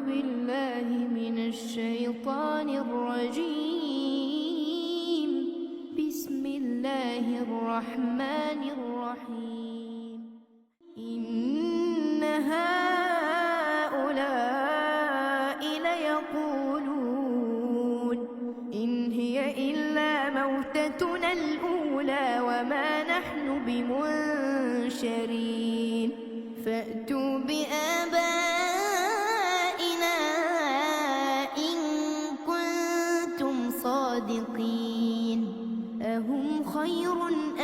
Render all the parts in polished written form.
بالله من الشيطان الرجيم. بسم الله الرحمن الرحيم. إن هؤلاء ليقولون إن هي إلا موتتنا الأولى وما نحن بمنشرين فأتوا بآبائنا إن كنتم صادقين. أهم خير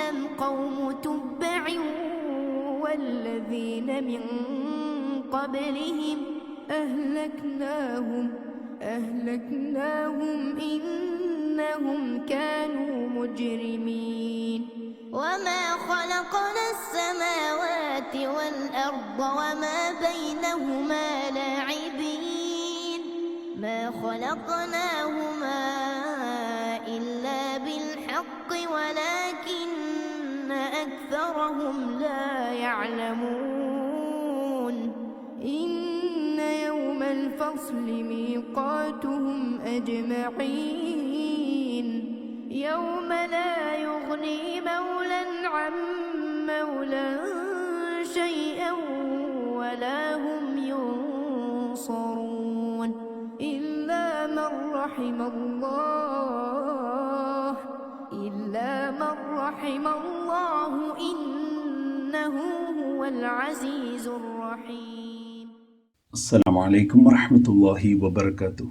أم قوم تبع والذين من قبلهم أهلكناهم إنهم كانوا مجرمين. وما خلقنا السماوات والأرض وما بينهما لاعبين ما خلقناهما إلا بالحق ولكن أكثرهم لا يعلمون. إن يوم الفصل ميقاتهم أجمعين يوم لا يغني مولى عن مولى شيئا ولا هم ينصرون إلا من رحم الله إنه هو العزيز الرحيم. السلام عليكم ورحمة الله وبركاته.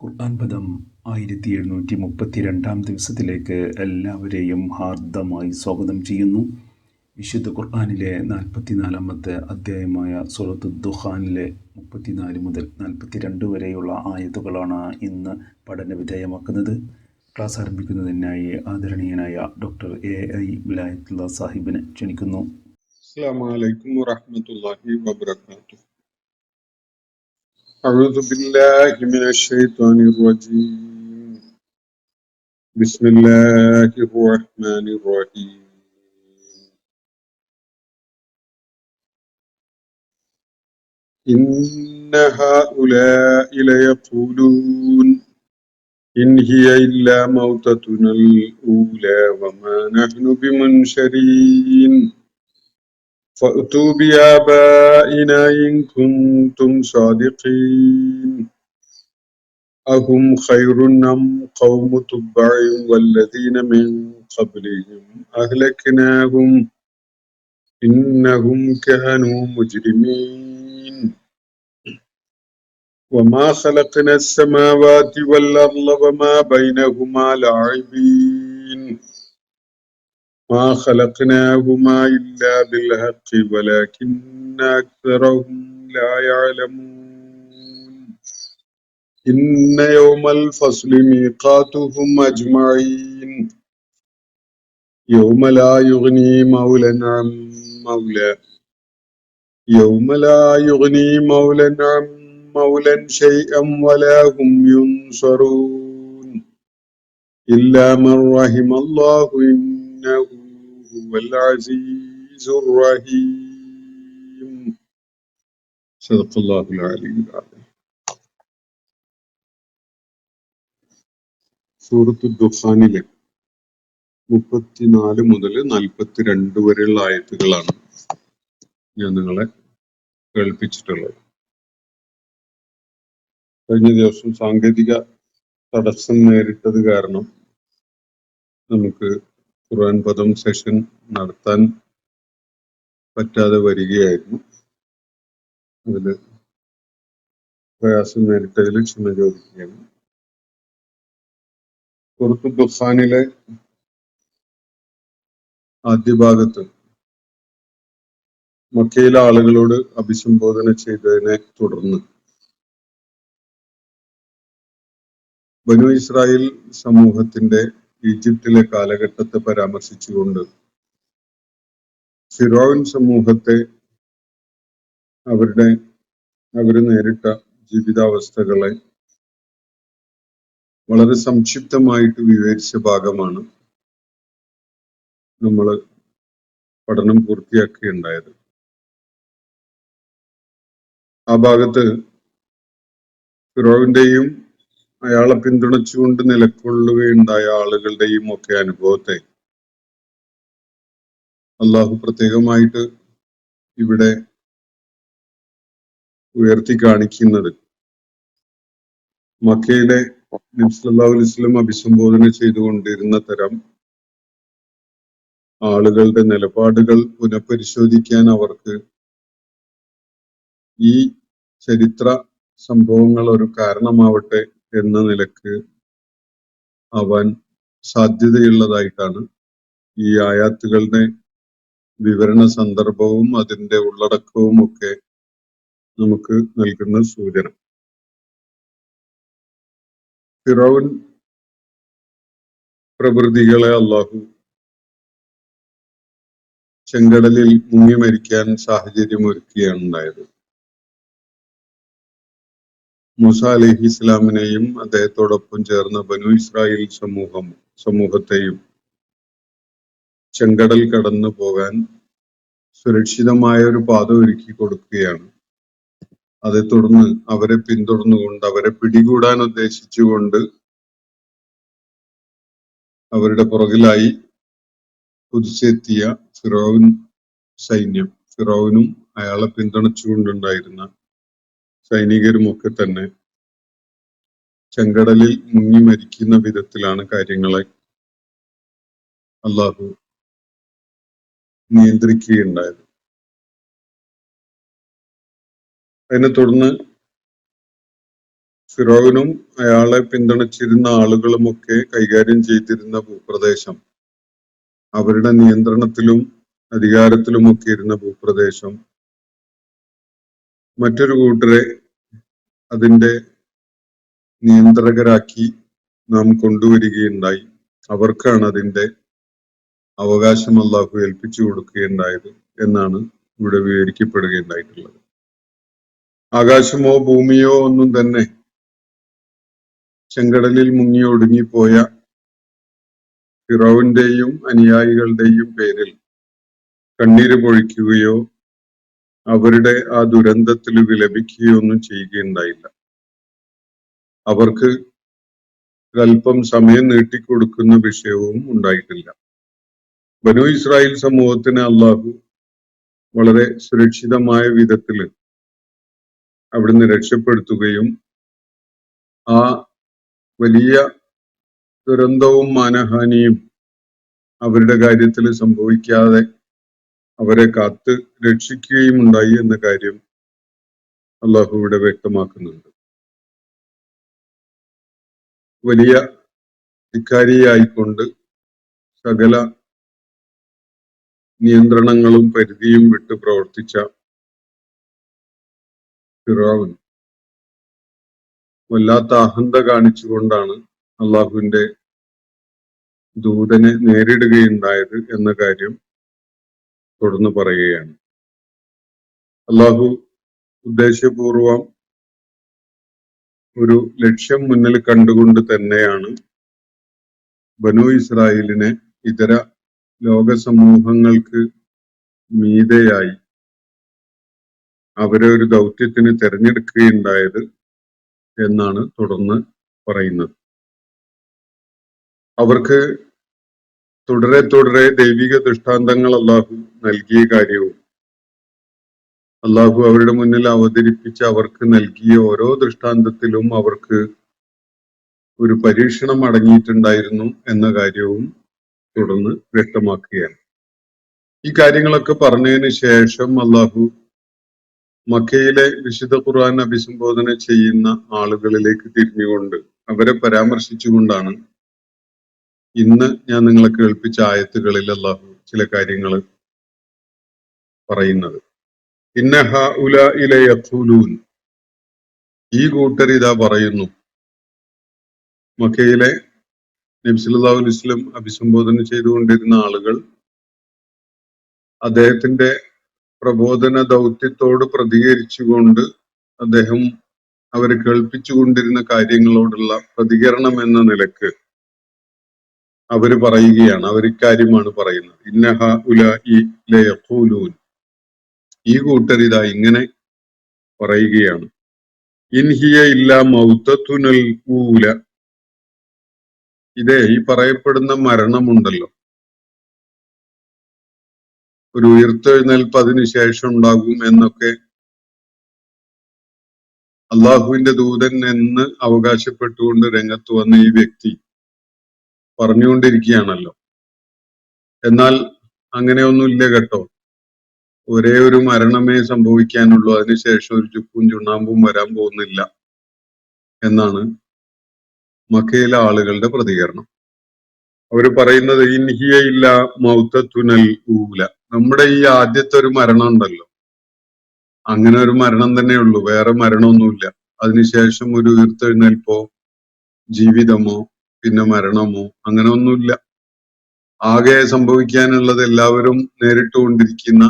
ഖുർആൻ പദം 1732 ദിവസത്തിലേക്ക് എല്ലാവരെയും ഹാർദമായി സ്വാഗതം ചെയ്യുന്നു. വിശുദ്ധ ഖുർആനിലെ 44-ാമത്തെ അധ്യായമായ സൂറത്തു ദുഖാനിലെ 34 മുതൽ 42 വരെയുള്ള ആയത്തുകളാണ് ഇന്ന് പഠന വിധേയമാക്കുന്നത്. ക്ലാസ് ആരംഭിക്കുന്നതിനായി ആദരണീയനായ ഡോക്ടർ AI വിലായത്തുള്ള സാഹിബിനെ ക്ഷണിക്കുന്നു. അസ്സലാമു അലൈക്കും വറഹ്മത്തുള്ളാഹി വബറകാതുഹു. أعوذ بالله من الشيطان الرجيم. بسم الله الرحمن الرحيم. إن هؤلاء ليقولون إن هي إلا موتتنا الأولى وما نحن بمنشرين فأتوا بآبائنا إن كنتم صادقين. أهم خير أم قوم تبع والذين من قبلهم أهلكناهم إنهم كانوا مجرمين. وما خلقنا السماوات والأرض وما بينهما لاعبين ما خلقناهما إلا بالحق ولكن أكثرهم لا يعلمون. إن يوم الفصل ميقاتهم أجمعين يوم لا يغني مولى عن مولى شيئا ولا هم ينصرون إلا من رحم الله إنه هو العزيز الرحيم. صدق الله العلي العظيم. സൂറത്തു ദുഖാനിലെ 34 മുതൽ 42 വരെയുള്ള ആയത്തുകളാണ് ഞാൻ നിങ്ങളെ കേൾപ്പിച്ചിട്ടുള്ളത്. കഴിഞ്ഞ ദിവസം സാങ്കേതിക തടസ്സം നേരിട്ടത് കാരണം നമുക്ക് ഖുർആൻ പദം സെഷൻ നടത്താൻ പറ്റാതെ വരികയായിരുന്നു. അതില് പ്രയാസം നേരിട്ടതിൽ ക്ഷമ ചോദിക്കുകയാണ്. സൂറത്തു ദുഖാനിലെ ആദ്യ ഭാഗത്ത് മക്കയിലെ ആളുകളോട് അഭിസംബോധന ചെയ്തതിനെ തുടർന്ന് ബനു ഇസ്രായേൽ സമൂഹത്തിന്റെ ഈജിപ്തിലെ കാലഘട്ടത്തെ പരാമർശിച്ചുകൊണ്ട് ഫിറോൻ സമൂഹത്തെ അവർ നേരിട്ട ജീവിതാവസ്ഥകളെ വളരെ സംക്ഷിപ്തമായിട്ട് വിവരിച്ച ഭാഗമാണ് നമ്മൾ പഠനം പൂർത്തിയാക്കുകയുണ്ടായത്. ആ ഭാഗത്ത് ഫിറോവിന്റെയും അയാളെ പിന്തുണച്ചുകൊണ്ട് നിലകൊള്ളുകയുണ്ടായ ആളുകളുടെയും ഒക്കെ അനുഭവത്തെ അള്ളാഹു പ്രത്യേകമായിട്ട് ഇവിടെ ഉയർത്തി കാണിക്കുന്നത് മക്കയിലെ നബി സല്ലല്ലാഹു അലൈഹി വസല്ലം അഭിസംബോധന ചെയ്തുകൊണ്ടിരുന്ന തരം ആളുകളുടെ നിലപാടുകൾ പുനഃപരിശോധിക്കാൻ അവർക്ക് ഈ ചരിത്ര സംഭവങ്ങൾ ഒരു കാരണമാവട്ടെ എന്ന നിലക്ക് ആവാൻ സാധ്യതയുള്ളതായിട്ടാണ് ഈ ആയാത്തുകളുടെ വിവരണ സന്ദർഭവും അതിന്റെ ഉള്ളടക്കവും ഒക്കെ നമുക്ക് നൽകുന്ന സൂചന. ഫിറൗൻ പ്രവൃത്തികളെ അള്ളാഹു ചെങ്കടലിൽ മുങ്ങി മരിക്കാൻ സാഹചര്യം ഒരുക്കുകയാണ് ഉണ്ടായത്. മൂസ അലൈഹി ഇസ്ലാമിനെയും അദ്ദേഹത്തോടൊപ്പം ചേർന്ന ബനു ഇസ്രായേൽ സമൂഹത്തെയും ചെങ്കടൽ കടന്നു പോകാൻ സുരക്ഷിതമായ ഒരു പാത ഒരുക്കി കൊടുക്കുകയാണ്. അതേ തുടർന്ന് അവരെ പിന്തുടർന്നുകൊണ്ട് അവരെ പിടികൂടാൻ ഉദ്ദേശിച്ചുകൊണ്ട് അവരുടെ പുറകിലായി കുതിച്ചെത്തിയ ഫിറോൻ സൈന്യം, ഫിറോനും അയാളെ പിന്തുണച്ചുകൊണ്ടുണ്ടായിരുന്ന സൈനികരും ഒക്കെ തന്നെ ചെങ്കടലിൽ മുങ്ങി മരിക്കുന്ന വിധത്തിലാണ് കാര്യങ്ങളെ അള്ളാഹു നിയന്ത്രിക്കുകയുണ്ടായത്. അതിനെ തുടർന്ന് ഫിറോവിനും അയാളെ പിന്തുണച്ചിരുന്ന ആളുകളുമൊക്കെ കൈകാര്യം ചെയ്തിരുന്ന ഭൂപ്രദേശം, അവരുടെ നിയന്ത്രണത്തിലും അധികാരത്തിലുമൊക്കെ ഇരുന്ന ഭൂപ്രദേശം മറ്റൊരു കൂട്ടരെ അതിന്റെ നിയന്ത്രകരാക്കി നാം കൊണ്ടുവരികയുണ്ടായി. അവർക്കാണ് അതിന്റെ അവകാശം അള്ളാഹു ഏൽപ്പിച്ചു കൊടുക്കുകയുണ്ടായത് എന്നാണ് ഇവിടെ വിവരിക്കപ്പെടുകയുണ്ടായിട്ടുള്ളത്. ആകാശമോ ഭൂമിയോ ഒന്നും തന്നെ ചെങ്കടലിൽ മുങ്ങി ഒടുങ്ങിപ്പോയ ഫിറോവിന്റെയും അനുയായികളുടെയും പേരിൽ കണ്ണീര് പൊഴിക്കുകയോ അവരുടെ ആ ദുരന്തത്തിൽ വിലപിക്കുകയോ ഒന്നും ചെയ്യുകയുണ്ടായില്ല. അവർക്ക് അല്പം സമയം നീട്ടിക്കൊടുക്കുന്ന വിഷയവും ഉണ്ടായിട്ടില്ല. ബനു ഇസ്രായേൽ സമൂഹത്തിന് അള്ളാഹു വളരെ സുരക്ഷിതമായ വിധത്തിൽ അവിടുന്ന് രക്ഷപ്പെടുത്തുകയും ആ വലിയ ദുരന്തവും മാനഹാനിയും അവരുടെ കാര്യത്തിൽ സംഭവിക്കാതെ അവരെ കാത്ത് രക്ഷിക്കുകയും ഉണ്ടായി എന്ന കാര്യം അള്ളാഹു ഇവിടെ വ്യക്തമാക്കുന്നുണ്ട്. വലിയ ധിക്കാരിയായിക്കൊണ്ട് സകല നിയന്ത്രണങ്ങളും പരിധിയും വിട്ട് പ്രവർത്തിച്ച ഫിറഔൻ വല്ലാത്ത അഹന്ത കാണിച്ചുകൊണ്ടാണ് അള്ളാഹുവിന്റെ ദൂതനെ നേരിടുകയുണ്ടായത് എന്ന കാര്യം തുടർന്ന് പറയുകയാണ്. അള്ളാഹു ഉദ്ദേശപൂർവം ഒരു ലക്ഷ്യം മുന്നിൽ കണ്ടുകൊണ്ട് തന്നെയാണ് ബനു ഇസ്രായേലിനെ ഇതര ലോക സമൂഹങ്ങൾക്ക് മീതെയായി അവരെ ഒരു ദൗത്യത്തിന് തിരഞ്ഞെടുക്കുകയുണ്ടായത് എന്നാണ് തുടർന്ന് പറയുന്നത്. അവർക്ക് തുടരെ തുടരെ ദൈവിക ദൃഷ്ടാന്തങ്ങൾ അള്ളാഹു നൽകിയ കാര്യവും അള്ളാഹു അവരുടെ മുന്നിൽ അവതരിപ്പിച്ച് അവർക്ക് നൽകിയ ഓരോ ദൃഷ്ടാന്തത്തിലും അവർക്ക് ഒരു പരീക്ഷണം അടങ്ങിയിട്ടുണ്ടായിരുന്നു എന്ന കാര്യവും തുടർന്ന് വ്യക്തമാക്കുകയാണ്. ഈ കാര്യങ്ങളൊക്കെ പറഞ്ഞതിന് ശേഷം അള്ളാഹു മക്കയിലെ വിശുദ്ധ ഖുർആൻ അഭിസംബോധന ചെയ്യുന്ന ആളുകളിലേക്ക് തിരിഞ്ഞുകൊണ്ട് അവരെ പരാമർശിച്ചുകൊണ്ടാണ് ഇന്ന് ഞാൻ നിങ്ങളെ കേൾപ്പിച്ച ആയത്തുകളിൽ അള്ളാഹു ചില കാര്യങ്ങൾ പറയുന്നത്. ഇന്നഹ ഉലഇ ലയഖൂലൂൻ, ഈ കൂട്ടർ ഇതാ പറയുന്നു. മക്കയിലെ നബി സല്ലല്ലാഹു അലൈഹി വസല്ലം അഭിസംബോധന ചെയ്തുകൊണ്ടിരുന്ന ആളുകൾ അദ്ദേഹത്തിന്റെ പ്രബോധന ദൗത്യത്തോട് പ്രതികരിച്ചുകൊണ്ട് അദ്ദേഹം അവരെ കേൾപ്പിച്ചുകൊണ്ടിരുന്ന കാര്യങ്ങളോടുള്ള പ്രതികരണം എന്ന നിലക്ക് അവര് പറയുകയാണ്, അവർ ഇക്കാര്യമാണ് പറയുന്നത്. ഇന്നഹ ഉലഇ ലയഖൂലൂൻ, ഈ കൂട്ടർ ഇതാ ഇങ്ങനെ പറയുകയാണ്. ഇൻഹിയ ഇല്ല മൗതത്തുനൽ ഊല. ഇതേ ഈ പറയപ്പെടുന്ന മരണമുണ്ടല്ലോ, ഒരു ഉയർത്തെഴുന്നേൽപ്പ് അതിനുശേഷം ഉണ്ടാകും എന്നൊക്കെ അള്ളാഹുവിന്റെ ദൂതൻ എന്ന് അവകാശപ്പെട്ടുകൊണ്ട് രംഗത്ത് വന്ന ഈ വ്യക്തി പറഞ്ഞുകൊണ്ടിരിക്കുകയാണല്ലോ. എന്നാൽ അങ്ങനെയൊന്നുമില്ല കേട്ടോ. ഒരേ ഒരു മരണമേ സംഭവിക്കാനുള്ളൂ, അതിനുശേഷം ഒരു ചുക്കും ചുണ്ണാമ്പും വരാൻ പോകുന്നില്ല എന്നാണ് മക്കയിലെ ആളുകളുടെ പ്രതികരണം. അവർ പറയുന്നത് ഇൻഹിയ ഇല്ല മൗതത്തുനൽ ഊല. നമ്മുടെ ഈ ആദ്യത്തെ ഒരു മരണം ഉണ്ടല്ലോ, അങ്ങനെ ഒരു മരണം തന്നെ ഉള്ളൂ, വേറെ മരണമൊന്നുമില്ല. അതിനുശേഷം ഒരു ഉയർത്തെഴുന്നേൽപ്പോ ജീവിതമോ പിന്നെ മരണമോ അങ്ങനെ ഒന്നുമില്ല. ആകെ സംഭവിക്കാനുള്ളത് എല്ലാവരും നേരിട്ടുകൊണ്ടിരിക്കുന്ന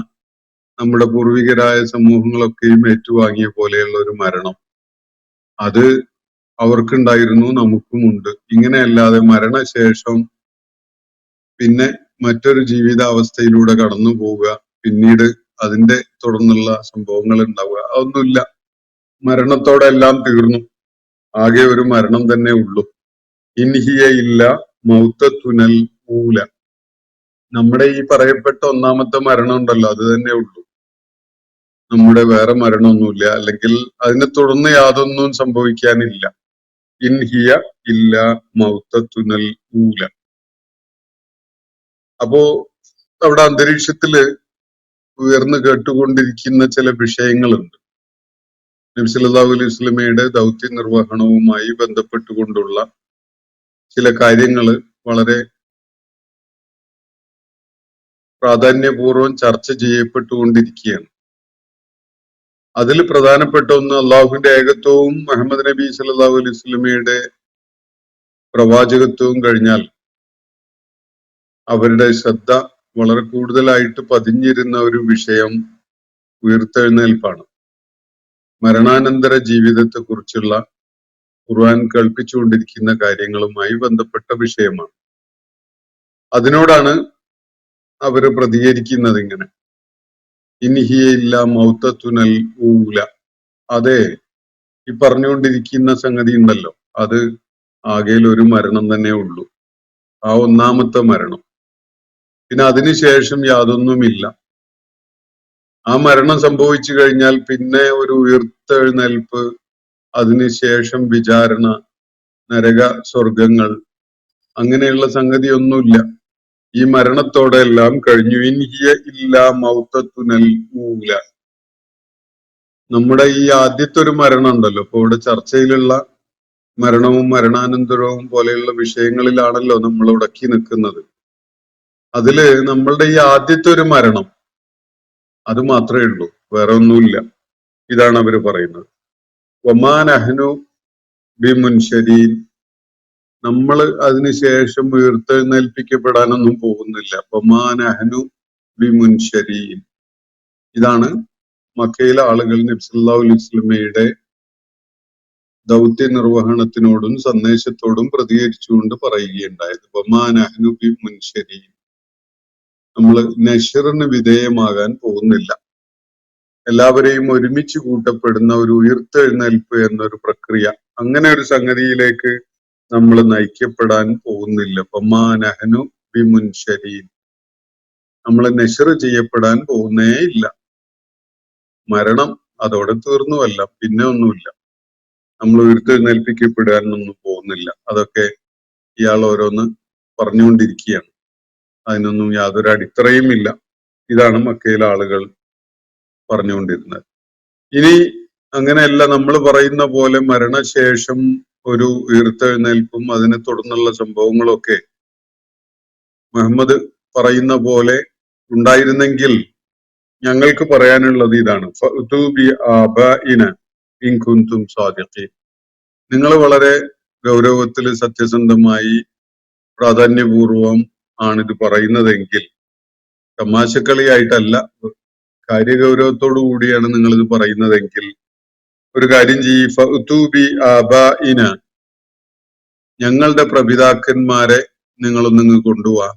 നമ്മുടെ പൂർവികരായ സമൂഹങ്ങളൊക്കെയും ഏറ്റുവാങ്ങിയ പോലെയുള്ള ഒരു മരണം, അത് അവർക്കുണ്ടായിരുന്നു, നമുക്കുമുണ്ട്. ഇങ്ങനെയല്ലാതെ മരണശേഷം പിന്നെ മറ്റൊരു ജീവിതാവസ്ഥയിലൂടെ കടന്നു പോവുക, പിന്നീട് അതിന്റെ തുടർന്നുള്ള സംഭവങ്ങൾ ഉണ്ടാവുക, അതൊന്നുമില്ല. മരണത്തോടെ എല്ലാം തീർന്നു, ആകെ ഒരു മരണം തന്നെ ഉള്ളൂ. ഇൻഹിയ ഇല്ല മൗതത്തുനൽ ഊല. നമ്മുടെ ഈ പറയപ്പെട്ട ഒന്നാമത്തെ മരണം ഉണ്ടല്ലോ, അത് തന്നെ ഉള്ളൂ. നമ്മുടെ വേറെ മരണമൊന്നുമില്ല, അല്ലെങ്കിൽ അതിനെ തുടർന്ന് യാതൊന്നും സംഭവിക്കാനില്ല. ഇൻഹിയ ഇല്ല മൗതത്തുനൽ ഊല. അപ്പോ അവിടെ അന്തരീക്ഷത്തില് ഉയർന്നു കേട്ടുകൊണ്ടിരിക്കുന്ന ചില വിഷയങ്ങളുണ്ട്. നബി സല്ലല്ലാഹു അലൈഹി വസല്ലമയുടെ ദൗത്യ നിർവഹണവുമായി ബന്ധപ്പെട്ടുകൊണ്ടുള്ള ചില കാര്യങ്ങള് വളരെ പ്രാധാന്യപൂർവ്വം ചർച്ച ചെയ്യപ്പെട്ടുകൊണ്ടിരിക്കുകയാണ്. അതിൽ പ്രധാനപ്പെട്ട ഒന്ന് അള്ളാഹുവിന്റെ ഏകത്വവും മുഹമ്മദ് നബി സല്ലല്ലാഹു അലൈഹി വസല്ലമയുടെ പ്രവാചകത്വവും കഴിഞ്ഞാൽ അവരുടെ ശ്രദ്ധ വളരെ കൂടുതലായിട്ട് പതിഞ്ഞിരുന്ന ഒരു വിഷയം ഉയർത്തെഴുന്നേൽപ്പാണ്. മരണാനന്തര ജീവിതത്തെ കുറിച്ചുള്ള ഖുർആൻ കൽപ്പിച്ചുകൊണ്ടിരിക്കുന്ന കാര്യങ്ങളുമായി ബന്ധപ്പെട്ട വിഷയമാണ്. അതിനോടാണ് അവര് പ്രതികരിക്കുന്നത് ഇങ്ങനെ, ഇൻഹിയ ഇല്ല മൗതത്തുനൽ ഊല. അതെ, ഈ പറഞ്ഞുകൊണ്ടിരിക്കുന്ന സംഗതി ഉണ്ടല്ലോ, അത് ആകെയിൽ ഒരു മരണം തന്നെ ഉള്ളൂ, ആ ഒന്നാമത്തെ മരണം. പിന്നെ അതിനുശേഷം യാതൊന്നുമില്ല. ആ മരണം സംഭവിച്ചു കഴിഞ്ഞാൽ പിന്നെ ഒരു ഉയർത്തെഴുന്നേൽപ്പ്, അതിനുശേഷം വിചാരണ, നരക സ്വർഗങ്ങൾ, അങ്ങനെയുള്ള സംഗതിയൊന്നുമില്ല. ഈ മരണത്തോടെ എല്ലാം കഴിഞ്ഞു. ഇൻഹിയ ഇല്ല മൗതത്തുനൽ ഊല. നമ്മുടെ ഈ ആദ്യത്തെ ഒരു മരണം ഉണ്ടല്ലോ, ഇപ്പൊ ഇവിടെ ചർച്ചയിലുള്ള മരണവും മരണാനന്തരവും പോലെയുള്ള വിഷയങ്ങളിലാണല്ലോ നമ്മൾ ഉടക്കി നിൽക്കുന്നത്. അതില് നമ്മളുടെ ഈ ആദ്യത്തെ ഒരു മരണം, അത് മാത്രമേ ഉള്ളൂ, വേറെ ഒന്നുമില്ല. ഇതാണ് അവര് പറയുന്നത്. വമാ നഹ്നു ബിമുൻശരീൻ. നമ്മൾ അതിനുശേഷം ഉയർത്തെഴുന്നേൽപ്പിക്കപ്പെടാനൊന്നും പോകുന്നില്ല. വമാ നഹ്നു ബിമുൻശരീൻ. ഇതാണ് മക്കയിലെ ആളുകൾ നബി സല്ലല്ലാഹു അലൈഹി വസല്ലമയുടെ ദൗത്യ നിർവഹണത്തിനോടും സന്ദേശത്തോടും പ്രതികരിച്ചുകൊണ്ട് പറയുകയുണ്ടായത്. വമാ നഹ്നു ബിമുൻശരീൻ. നമ്മൾ നശ്റിന് വിധേയമാകാൻ പോകുന്നില്ല. എല്ലാവരെയും ഒരുമിച്ച് കൂട്ടപ്പെടുന്ന ഒരു ഉയർത്തെഴുന്നേൽപ്പ് എന്നൊരു പ്രക്രിയ, അങ്ങനെ ഒരു സംഗതിയിലേക്ക് നമ്മൾ നയിക്കപ്പെടാൻ പോകുന്നില്ല. വമാ നഹ്നു ബിമുൻശരീൻ. നമ്മൾ നശ്ർ ചെയ്യപ്പെടാൻ പോകുന്നേ ഇല്ല. മരണം അതോടെ തീർന്നുവല്ല, പിന്നെ ഒന്നുമില്ല. നമ്മൾ ഉയർത്തെഴുന്നേൽപ്പിക്കപ്പെടാനൊന്നും പോകുന്നില്ല. അതൊക്കെ ഇയാൾ ഓരോന്ന് പറഞ്ഞുകൊണ്ടിരിക്കുകയാണ്. അതിനൊന്നും യാതൊരു അടിത്തറയും ഇല്ല. ഇതാണ് മക്കയിലെ ആളുകൾ പറഞ്ഞുകൊണ്ടിരുന്നത്. ഇനി അങ്ങനെയല്ല, നമ്മൾ പറയുന്ന പോലെ മരണശേഷം ഒരു ഉയർത്തെഴുന്നേൽപ്പും അതിനെ തുടർന്നുള്ള സംഭവങ്ങളൊക്കെ മുഹമ്മദ് പറയുന്ന പോലെ ഉണ്ടായിരുന്നെങ്കിൽ ഞങ്ങൾക്ക് പറയാനുള്ളത് ഇതാണ്. ഫഅ്തു ബി ആബാഇന ഇൻ കുൻതും സാദിഖീൻ. നിങ്ങൾ വളരെ ഗൗരവത്തിൽ സത്യസന്ധമായി പ്രാധാന്യപൂർവം ആണിത് പറയുന്നതെങ്കിൽ, തമാശക്കളിയായിട്ടല്ല, കാര്യഗൗരവത്തോടു കൂടിയാണ് നിങ്ങൾ ഇത് പറയുന്നതെങ്കിൽ, ഒരു കാര്യം ചെയ്യ്. ഫഅ്തു ബി ആബാഇന. ഞങ്ങളുടെ പ്രപിതാക്കന്മാരെ നിങ്ങളൊന്നിങ്ങ് കൊണ്ടുപോവാ.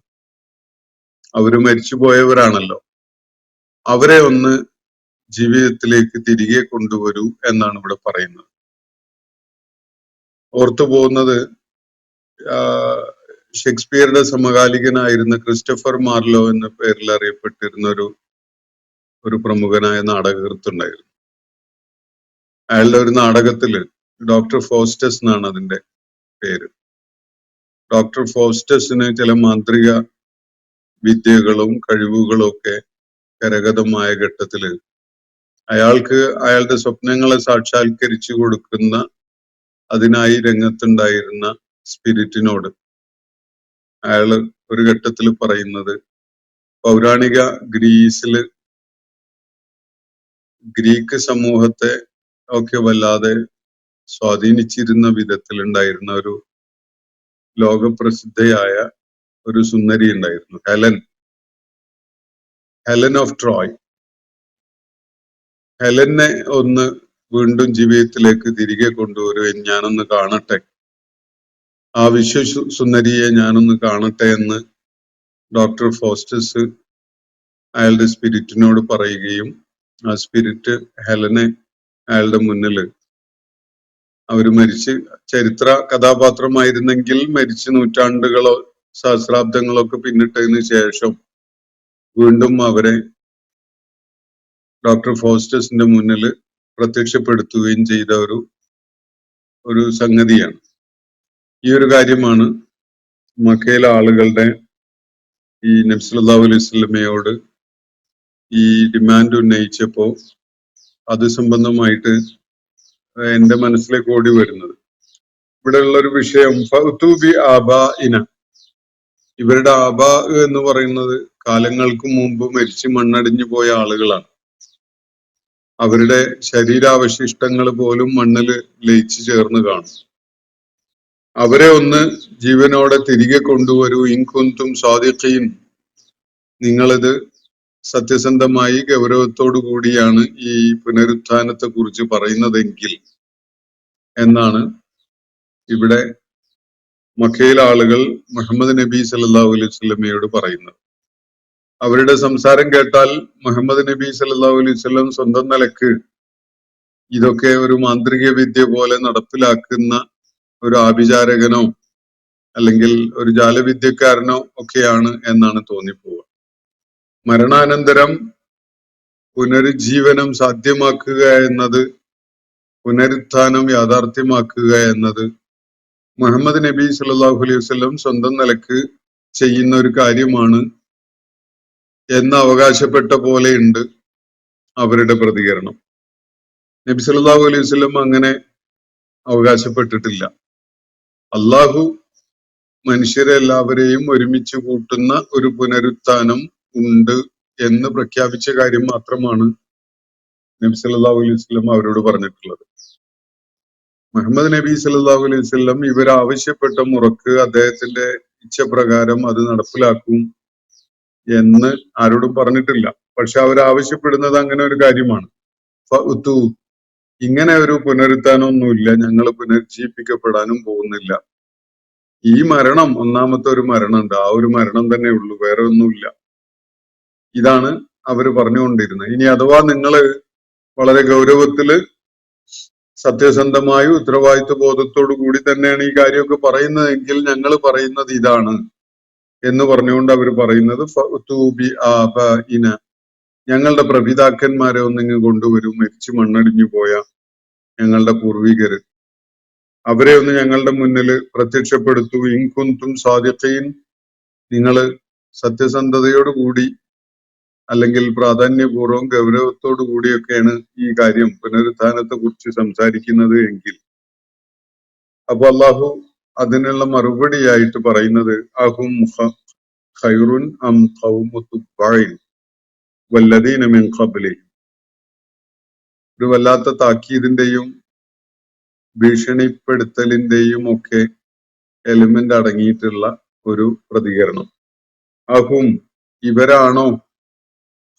അവര് മരിച്ചുപോയവരാണല്ലോ, അവരെ ഒന്ന് ജീവിതത്തിലേക്ക് തിരികെ കൊണ്ടുവരൂ എന്നാണ് ഇവിടെ പറയുന്നത്. ഓർത്തു പോകുന്നത് ഷേക്സ്പിയറുടെ സമകാലികനായിരുന്ന ക്രിസ്റ്റഫർ മാർലോ എന്ന പേരിൽ അറിയപ്പെട്ടിരുന്ന ഒരു പ്രമുഖനായ നാടകകൃത്തുണ്ടായിരുന്നു. അയാളുടെ ഒരു നാടകത്തില് ഡോക്ടർ ഫോസ്റ്റസ് എന്നാണ് അതിന്റെ പേര്. ഡോക്ടർ ഫോസ്റ്റസിന് ചില മാന്ത്രിക വിദ്യകളും കഴിവുകളും ഒക്കെ കരഗതമായ ഘട്ടത്തില് അയാൾക്ക് അയാളുടെ സ്വപ്നങ്ങളെ സാക്ഷാത്കരിച്ചു കൊടുക്കുന്ന അതിനായി രംഗത്തുണ്ടായിരുന്ന സ്പിരിറ്റിനോട് അയാള് ഒരു ഘട്ടത്തിൽ പറയുന്നത്, പൗരാണിക ഗ്രീക്ക് സമൂഹത്തെ ഒക്കെ വല്ലാതെ സ്വാധീനിച്ചിരുന്ന വിധത്തിലുണ്ടായിരുന്ന ഒരു ലോകപ്രസിദ്ധയായ ഒരു സുന്ദരി ഉണ്ടായിരുന്നു, ഹെലൻ ഓഫ് ട്രോയ്. ഹെലനെ ഒന്ന് വീണ്ടും ജീവിതത്തിലേക്ക് തിരികെ കൊണ്ടുവരുവാൻ ഞാനൊന്ന് കാണട്ടെ, ആ വിശ്വസുന്ദരിയെ ഞാനൊന്ന് കാണട്ടെ എന്ന് ഡോക്ടർ ഫോസ്റ്റസ് അയാളുടെ സ്പിരിറ്റിനോട് പറയുകയും ആ സ്പിരിറ്റ് ഹെലനെ അയാളുടെ മുന്നില്, അവര് മരിച്ച് ചരിത്ര കഥാപാത്രമായിരുന്നെങ്കിൽ മരിച്ച് നൂറ്റാണ്ടുകളോ സഹസ്രാബ്ദങ്ങളോ ഒക്കെ പിന്നിട്ടതിന് ശേഷം വീണ്ടും അവരെ ഡോക്ടർ ഫോസ്റ്റസിന്റെ മുന്നിൽ പ്രത്യക്ഷപ്പെടുത്തുകയും ചെയ്ത ഒരു സംഗതിയാണ്. ഈ ഒരു കാര്യമാണ് മക്കയിലെ ആളുകളുടെ ഈ നബി സല്ലല്ലാഹു അലൈഹി വസല്ലമയോട് ഈ ഡിമാൻഡ് ഉന്നയിച്ചപ്പോ അത് സംബന്ധമായിട്ട് എന്റെ മനസ്സിലേക്ക് ഓടി വരുന്നത്. ഇവിടെ ഉള്ളൊരു വിഷയം ഇവരുടെ ആബാ എന്ന് പറയുന്നത് കാലങ്ങൾക്ക് മുമ്പ് മരിച്ചു മണ്ണടിഞ്ഞു പോയ ആളുകളാണ്. അവരുടെ ശരീരാവശിഷ്ടങ്ങൾ പോലും മണ്ണില് ലയിച്ചു ചേർന്ന് കാണും. അവരെ ഒന്ന് ജീവനോടെ തിരികെ കൊണ്ടുവരൂ, ഇൻകുന്തും സ്വാദിഖീൻ, നിങ്ങളിത് സത്യസന്ധമായി ഗൗരവത്തോടു കൂടിയാണ് ഈ പുനരുത്ഥാനത്തെ കുറിച്ച് പറയുന്നതെങ്കിൽ എന്നാണ് ഇവിടെ മക്കയിലെ ആളുകൾ മുഹമ്മദ് നബി സല്ലല്ലാഹു അലൈഹി വസല്ലമയോട് പറയുന്നത്. അവരുടെ സംസാരം കേട്ടാൽ മുഹമ്മദ് നബി സല്ലല്ലാഹു അലൈഹി വസല്ലം സ്വന്തം നിലക്ക് ഇതൊക്കെ ഒരു മാന്ത്രിക വിദ്യ പോലെ നടപ്പിലാക്കുന്ന ഒരു ആഭിചാരകനോ അല്ലെങ്കിൽ ഒരു ജാലവിദ്യക്കാരനോ ഒക്കെയാണ് എന്നാണ് തോന്നിപ്പോവുക. മരണാനന്തരം പുനരുജ്ജീവനം സാധ്യമാക്കുക എന്നത്, പുനരുത്ഥാനം യാഥാർത്ഥ്യമാക്കുക എന്നത് മുഹമ്മദ് നബി സല്ലല്ലാഹു അലൈഹി വസല്ലം സ്വന്തം നിലക്ക് ചെയ്യുന്ന ഒരു കാര്യമാണ് എന്ന് അവകാശപ്പെട്ട പോലെയുണ്ട് അവരുടെ പ്രതികരണം. നബി സല്ലല്ലാഹു അലൈഹി വസല്ലം അങ്ങനെ അവകാശപ്പെട്ടിട്ടില്ല. അള്ളാഹു മനുഷ്യരെ എല്ലാവരെയും ഒരുമിച്ച് കൂട്ടുന്ന ഒരു പുനരുത്ഥാനം ഉണ്ട് എന്ന് പ്രഖ്യാപിച്ച കാര്യം മാത്രമാണ് നബി സല്ലല്ലാഹു അലൈഹി വസല്ലം അവരോട് പറഞ്ഞിട്ടുള്ളത്. മുഹമ്മദ് നബി സല്ലല്ലാഹു അലൈഹി വസല്ലം ഇവരാവശ്യപ്പെട്ട മുറക്ക് അദ്ദേഹത്തിന്റെ ഇച്ഛപ്രകാരം അത് നടപ്പിലാക്കും എന്ന് ആരോടും പറഞ്ഞിട്ടില്ല. പക്ഷെ അവരാവശ്യപ്പെടുന്നത് അങ്ങനെ ഒരു കാര്യമാണ്. ഇങ്ങനെ ഒരു പുനരുത്ഥാനമൊന്നുമില്ല, ഞങ്ങൾ പുനരുജ്ജീവിപ്പിക്കപ്പെടാനും പോകുന്നില്ല. ഈ മരണം ഒന്നാമത്തെ ഒരു മരണമുണ്ട്, ആ ഒരു മരണം തന്നെ ഉള്ളൂ, വേറെ ഒന്നുമില്ല. ഇതാണ് അവര് പറഞ്ഞുകൊണ്ടിരുന്നത്. ഇനി അഥവാ നിങ്ങള് വളരെ ഗൗരവത്തില് സത്യസന്ധമായ ഉത്തരവാദിത്വ ബോധത്തോടു കൂടി തന്നെയാണ് ഈ കാര്യമൊക്കെ പറയുന്നതെങ്കിൽ ഞങ്ങൾ പറയുന്നത് ഇതാണ് എന്ന് പറഞ്ഞുകൊണ്ട് അവർ പറയുന്നത്, ഞങ്ങളുടെ പ്രപിതാക്കന്മാരെ ഒന്നിങ്ങ് കൊണ്ടുവരും, മരിച്ചു മണ്ണടിഞ്ഞു പോയ ഞങ്ങളുടെ പൂർവികര്, അവരെ ഒന്ന് ഞങ്ങളുടെ മുന്നിൽ പ്രത്യക്ഷപ്പെടുത്തൂ, ഇൻകുന്തും സ്വാദിഖീൻ, നിങ്ങള് സത്യസന്ധതയോടുകൂടി അല്ലെങ്കിൽ പ്രാധാന്യപൂർവ്വം ഗൗരവത്തോടു കൂടിയൊക്കെയാണ് ഈ കാര്യം പുനരുത്ഥാനത്തെ കുറിച്ച് സംസാരിക്കുന്നത് എങ്കിൽ, അപ്പൊ അള്ളാഹു അതിനുള്ള മറുപടിയായിട്ട് പറയുന്നത്, അഹും ഖൈറുൻ അം ഖൗമു തുബ്ബഇൻ വല്ലദീന മിൻ ഖബ്ലിഹിം. ഒരു വല്ലാത്ത താക്കീതിന്റെയും ഭീഷണിപ്പെടുത്തലിന്റെയും ഒക്കെ എലിമെന്റ് അടങ്ങിയിട്ടുള്ള ഒരു പ്രതികരണം. അഹും, ഇവരാണോ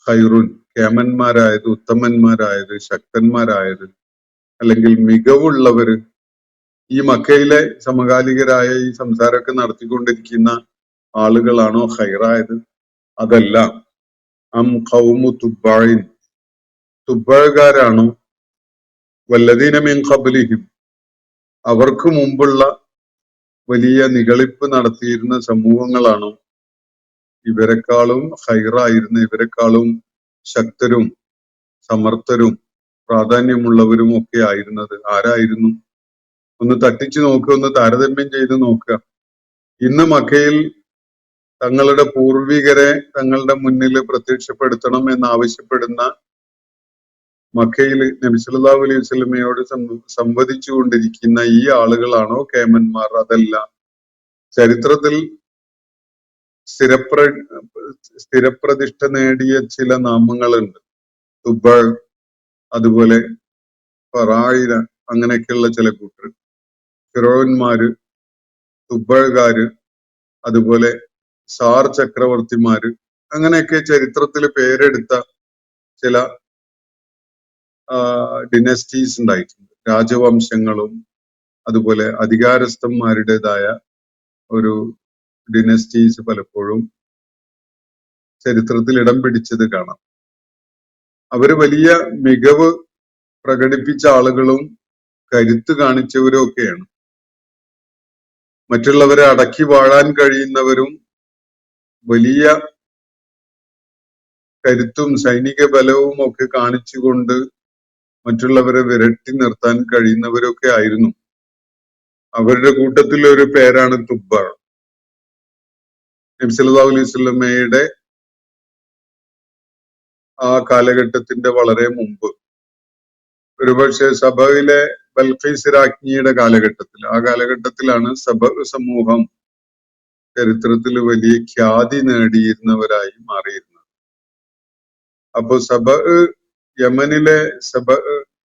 ഖൈറുൻ, കേമന്മാരായത്, ഉത്തമന്മാരായത്, ശക്തന്മാരായത്, അല്ലെങ്കിൽ മികവുള്ളവര്? ഈ മക്കയിലെ സമകാലികരായ ഈ സംസാരമൊക്കെ നടത്തിക്കൊണ്ടിരിക്കുന്ന ആളുകളാണോ ഖൈറായത്? അതല്ല. അം ഖൗമു തുബ്ബഇൻ, തുബ്ബഅകാരാണോ? വല്ലദീന മിൻ ഖബ്ലിഹിം, അവർക്ക് മുമ്പുള്ള വലിയ നിഗളിപ്പ് നടത്തിയിരുന്ന സമൂഹങ്ങളാണോ ഇവരെക്കാളും ഹൈറായിരുന്ന, ഇവരെക്കാളും ശക്തരും സമർത്ഥരും പ്രാധാന്യമുള്ളവരും ഒക്കെ ആയിരുന്നത്? ആരായിരുന്നു? ഒന്ന് തട്ടിച്ചു നോക്കുക, ഒന്ന് താരതമ്യം ചെയ്ത് നോക്കുക. ഇന്ന് മക്കയിൽ തങ്ങളുടെ പൂർവികരെ തങ്ങളുടെ മുന്നിൽ പ്രത്യക്ഷപ്പെടുത്തണം എന്നാവശ്യപ്പെടുന്ന മക്കയിൽ നബി സല്ലല്ലാഹു അലൈഹി വസല്ലമയോട് സംവദിച്ചു കൊണ്ടിരിക്കുന്ന ഈ ആളുകളാണോ കേമന്മാർ? അതല്ല. ചരിത്രത്തിൽ സ്ഥിരപ്രതിഷ്ഠ നേടിയ ചില നാമങ്ങളുണ്ട്. തുബൾ, അതുപോലെ ഫറായിന, അങ്ങനെയൊക്കെയുള്ള ചില കൂട്ടർ, ഫിറോവന്മാര്, തുബൾകാര്, അതുപോലെ സാർ ചക്രവർത്തിമാര്, അങ്ങനെയൊക്കെ ചരിത്രത്തിൽ പേരെടുത്ത ചില ഡിനസ്റ്റീസ് ഉണ്ടായിട്ടുണ്ട്. രാജവംശങ്ങളും അതുപോലെ അധികാരസ്ഥന്മാരുടേതായ ഒരു ഡിനസ്റ്റീസ് പലപ്പോഴും ചരിത്രത്തിൽ ഇടം പിടിച്ചത് കാണാം. അവര് വലിയ മികവ് പ്രകടിപ്പിച്ച ആളുകളും കരുത്ത് കാണിച്ചവരും ഒക്കെയാണ്. മറ്റുള്ളവരെ അടക്കി വാഴാൻ കഴിയുന്നവരും വലിയ കരുത്തും സൈനിക ബലവും ഒക്കെ കാണിച്ചുകൊണ്ട് മറ്റുള്ളവരെ വിരട്ടി നിർത്താൻ കഴിയുന്നവരൊക്കെ ആയിരുന്നു. അവരുടെ കൂട്ടത്തിൽ ഒരു പേരാണ് തുബ്ബർ. നബി സല്ലല്ലാഹു അലൈഹി വസല്ലമയുടെ ആ കാലഘട്ടത്തിന്റെ വളരെ മുമ്പ്, ഒരുപക്ഷെ സബയിലെ ബൽഖീസ് രാജ്ഞിയുടെ കാലഘട്ടത്തിൽ, ആ കാലഘട്ടത്തിലാണ് സബ സമൂഹം ചരിത്രത്തിൽ വലിയ ഖ്യാതി നേടിയിരുന്നവരായി മാറിയിരുന്നത്. അപ്പോ യമനിലെ സബ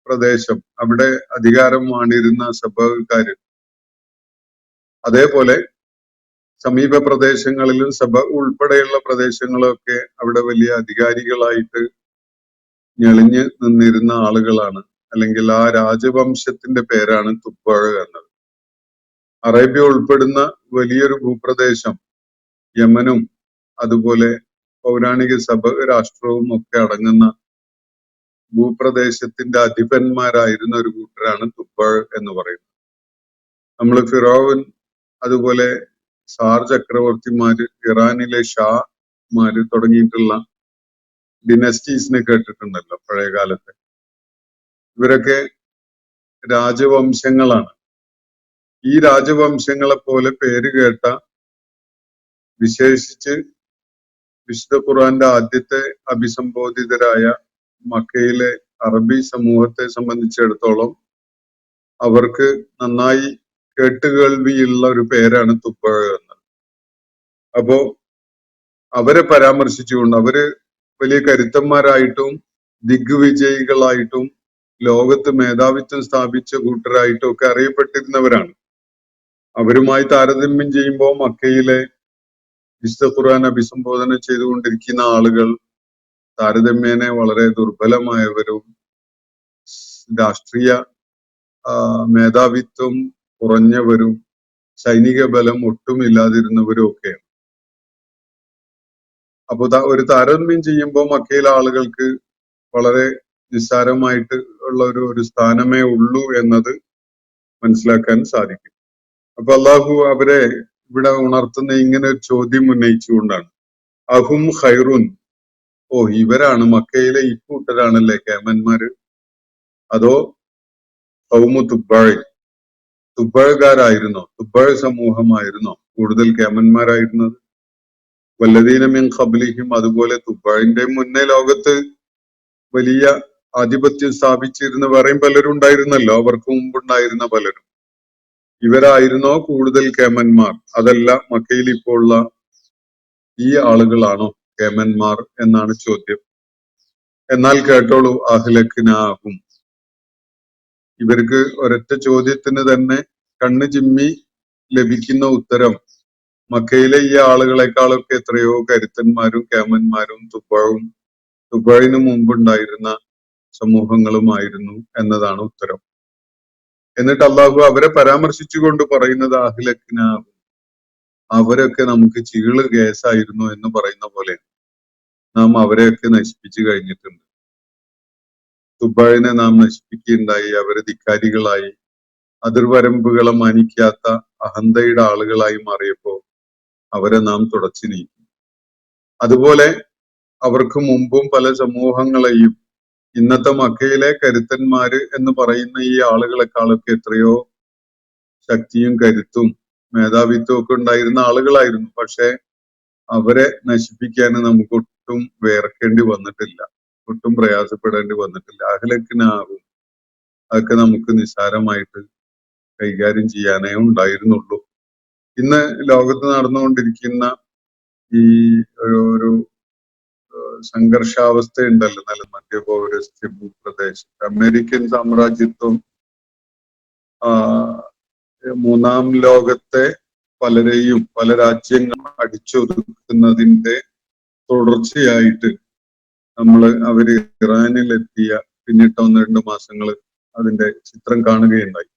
പ്രദേശം, അവിടെ അധികാരം വാണിരുന്ന സബക്കാര്, അതേപോലെ സമീപ പ്രദേശങ്ങളിലും സബ ഉൾപ്പെടെയുള്ള പ്രദേശങ്ങളൊക്കെ അവിടെ വലിയ അധികാരികളായിട്ട് ഞെളിഞ്ഞ് നിന്നിരുന്ന ആളുകളാണ്. അല്ലെങ്കിൽ ആ രാജവംശത്തിന്റെ പേരാണ് തുബ്ബഴ എന്നത്. അറേബ്യ ഉൾപ്പെടുന്ന വലിയൊരു ഭൂപ്രദേശം, യമനും അതുപോലെ പൗരാണിക സബ രാഷ്ട്രവും ഒക്കെ അടങ്ങുന്ന ഭൂപ്രദേശത്തിന്റെ അധിപന്മാരായിരുന്ന ഒരു കൂട്ടരാണ് തുബ്ബഴ എന്ന് പറയുന്നത്. നമ്മൾ ഫിറോവൻ, അതുപോലെ സാർ ചക്രവർത്തിമാര്, ഇറാനിലെ ഷാമാര് തുടങ്ങിയിട്ടുള്ള ഡിനസ്റ്റീസിനെ കേട്ടിട്ടുണ്ടല്ലോ പഴയ കാലത്തെ. ഇവരൊക്കെ രാജവംശങ്ങളാണ്. ഈ രാജവംശങ്ങളെ പോലെ പേര് കേട്ട, വിശേഷിച്ച് വിശുദ്ധ ഖുർആന്റെ ആദ്യത്തെ അഭിസംബോധിതരായ മക്കയിലെ അറബി സമൂഹത്തെ സംബന്ധിച്ചിടത്തോളം അവർക്ക് നന്നായി കേട്ടുകേൾവിയുള്ള ഒരു പേരാണ് തുബ്ബഴ എന്നത്. അപ്പോ അവരെ പരാമർശിച്ചുകൊണ്ട്, അവര് വലിയ കരുത്തന്മാരായിട്ടും ദിഗ്വിജയികളായിട്ടും ലോകത്ത് മേധാവിത്വം സ്ഥാപിച്ച കൂട്ടരായിട്ടും ഒക്കെ അറിയപ്പെട്ടിരുന്നവരാണ്. അവരുമായി താരതമ്യം ചെയ്യുമ്പോൾ മക്കയിലെ വിശുദ്ധ ഖുർആൻ അഭിസംബോധന ചെയ്തുകൊണ്ടിരിക്കുന്ന ആളുകൾ താരതമ്യേന വളരെ ദുർബലമായവരും രാഷ്ട്രീയ മേധാവിത്വം കുറഞ്ഞവരും സൈനിക ബലം ഒട്ടും ഇല്ലാതിരുന്നവരും ഒക്കെയാണ്. അപ്പൊ ഒരു താരതമ്യം ചെയ്യുമ്പോൾ മക്കയിലെ ആളുകൾക്ക് വളരെ നിസ്സാരമായിട്ട് ഉള്ള ഒരു സ്ഥാനമേ ഉള്ളൂ എന്നത് മനസ്സിലാക്കാൻ സാധിക്കും. അപ്പൊ അള്ളാഹു അവരെ ഇവിടെ ഉണർത്തുന്ന ഇങ്ങനെ ഒരു ചോദ്യം ഉന്നയിച്ചുകൊണ്ടാണ്, അഹും ഖൈറുൻ, ഓ ഇവരാണ് മക്കയിലെ ഈ കൂട്ടരാണല്ലേ കേമന്മാര്, അതോ ഖൗമു തുബ്ബഴ, തുബ്ബഴക്കാരായിരുന്നോ, തുബ്ബഴ സമൂഹമായിരുന്നോ കൂടുതൽ കേമന്മാരായിരുന്നത്? വല്ലദീന മിൻ ഖബ്ലിഹിം, അതുപോലെ തുബ്ബഴിന്റെ മുന്നേ ലോകത്ത് വലിയ ആധിപത്യം സ്ഥാപിച്ചിരുന്ന വേറെയും പലരും ഉണ്ടായിരുന്നല്ലോ, അവർക്ക് മുമ്പുണ്ടായിരുന്ന പലരും. ഇവരായിരുന്നോ കൂടുതൽ കേമന്മാർ? അതല്ല മക്കയിൽ ഇപ്പോൾ ഉള്ള ഈ ആളുകളാണോ കേമന്മാർ എന്നാണ് ചോദ്യം. എന്നാൽ കേട്ടോളൂ, അഹ്ലക്നാഹും, ഇവർക്ക് ഒരൊറ്റ ചോദ്യത്തിന് തന്നെ കണ്ണ് ചിമ്മി ലഭിക്കുന്ന ഉത്തരം മക്കയിലെ ഈ ആളുകളെക്കാളൊക്കെ എത്രയോ കരുത്തന്മാരും കേമന്മാരും തുബ്ബഴിനു മുമ്പുണ്ടായിരുന്ന സമൂഹങ്ങളുമായിരുന്നു എന്നതാണ് ഉത്തരം. എന്നിട്ട് അള്ളാഹു അവരെ പരാമർശിച്ചുകൊണ്ട് പറയുന്നത് അഹ്ലക്നാഹും, അവരൊക്കെ നമുക്ക് ചീള് കേസായിരുന്നു എന്ന് പറയുന്ന പോലെ നാം അവരെയൊക്കെ നശിപ്പിച്ചു കഴിഞ്ഞിട്ടുണ്ട്. തുബ്ബഴിനെ നാം നശിപ്പിക്കുകയുണ്ടായി, അവരെ ധിക്കാരികളായി അതിർവരമ്പുകളെ മാനിക്കാത്ത അഹന്തയുടെ ആളുകളായി മാറിയപ്പോ അവരെ നാം തുടച്ചു നീക്കി. അതുപോലെ അവർക്ക് മുമ്പും പല സമൂഹങ്ങളെയും ഇന്നത്തെ മക്കയിലെ കരുത്തന്മാര് എന്ന് പറയുന്ന ഈ ആളുകളെക്കാളൊക്കെ എത്രയോ ശക്തിയും കരുത്തും മേധാവിത്വം ഒക്കെ ഉണ്ടായിരുന്ന ആളുകളായിരുന്നു. പക്ഷെ അവരെ നശിപ്പിക്കാൻ നമുക്ക് ഒട്ടും വേർക്കേണ്ടി വന്നിട്ടില്ല, ഒട്ടും പ്രയാസപ്പെടേണ്ടി വന്നിട്ടില്ല. അഹ്ലക്കിനാകും അതൊക്കെ നമുക്ക് നിസ്സാരമായിട്ട് കൈകാര്യം ചെയ്യാനേ ഉണ്ടായിരുന്നുള്ളൂ. ഇന്ന് ലോകത്ത് നടന്നുകൊണ്ടിരിക്കുന്ന ഈ ഒരു സംഘർഷാവസ്ഥ ഉണ്ടല്ലോ, നല്ല മധ്യപൗരസ്ത്യ ഭൂപ്രദേശത്ത് അമേരിക്കൻ സാമ്രാജ്യത്വം മൂന്നാം ലോകത്തെ പലരെയും പല രാജ്യങ്ങൾ അടിച്ചൊതുക്കുന്നതിന്റെ തുടർച്ചയായിട്ട് അവര് ഇറാനിലെത്തിയ പിന്നിട്ട 1-2 മാസങ്ങൾ അതിന്റെ ചിത്രം കാണുകയുണ്ടായി.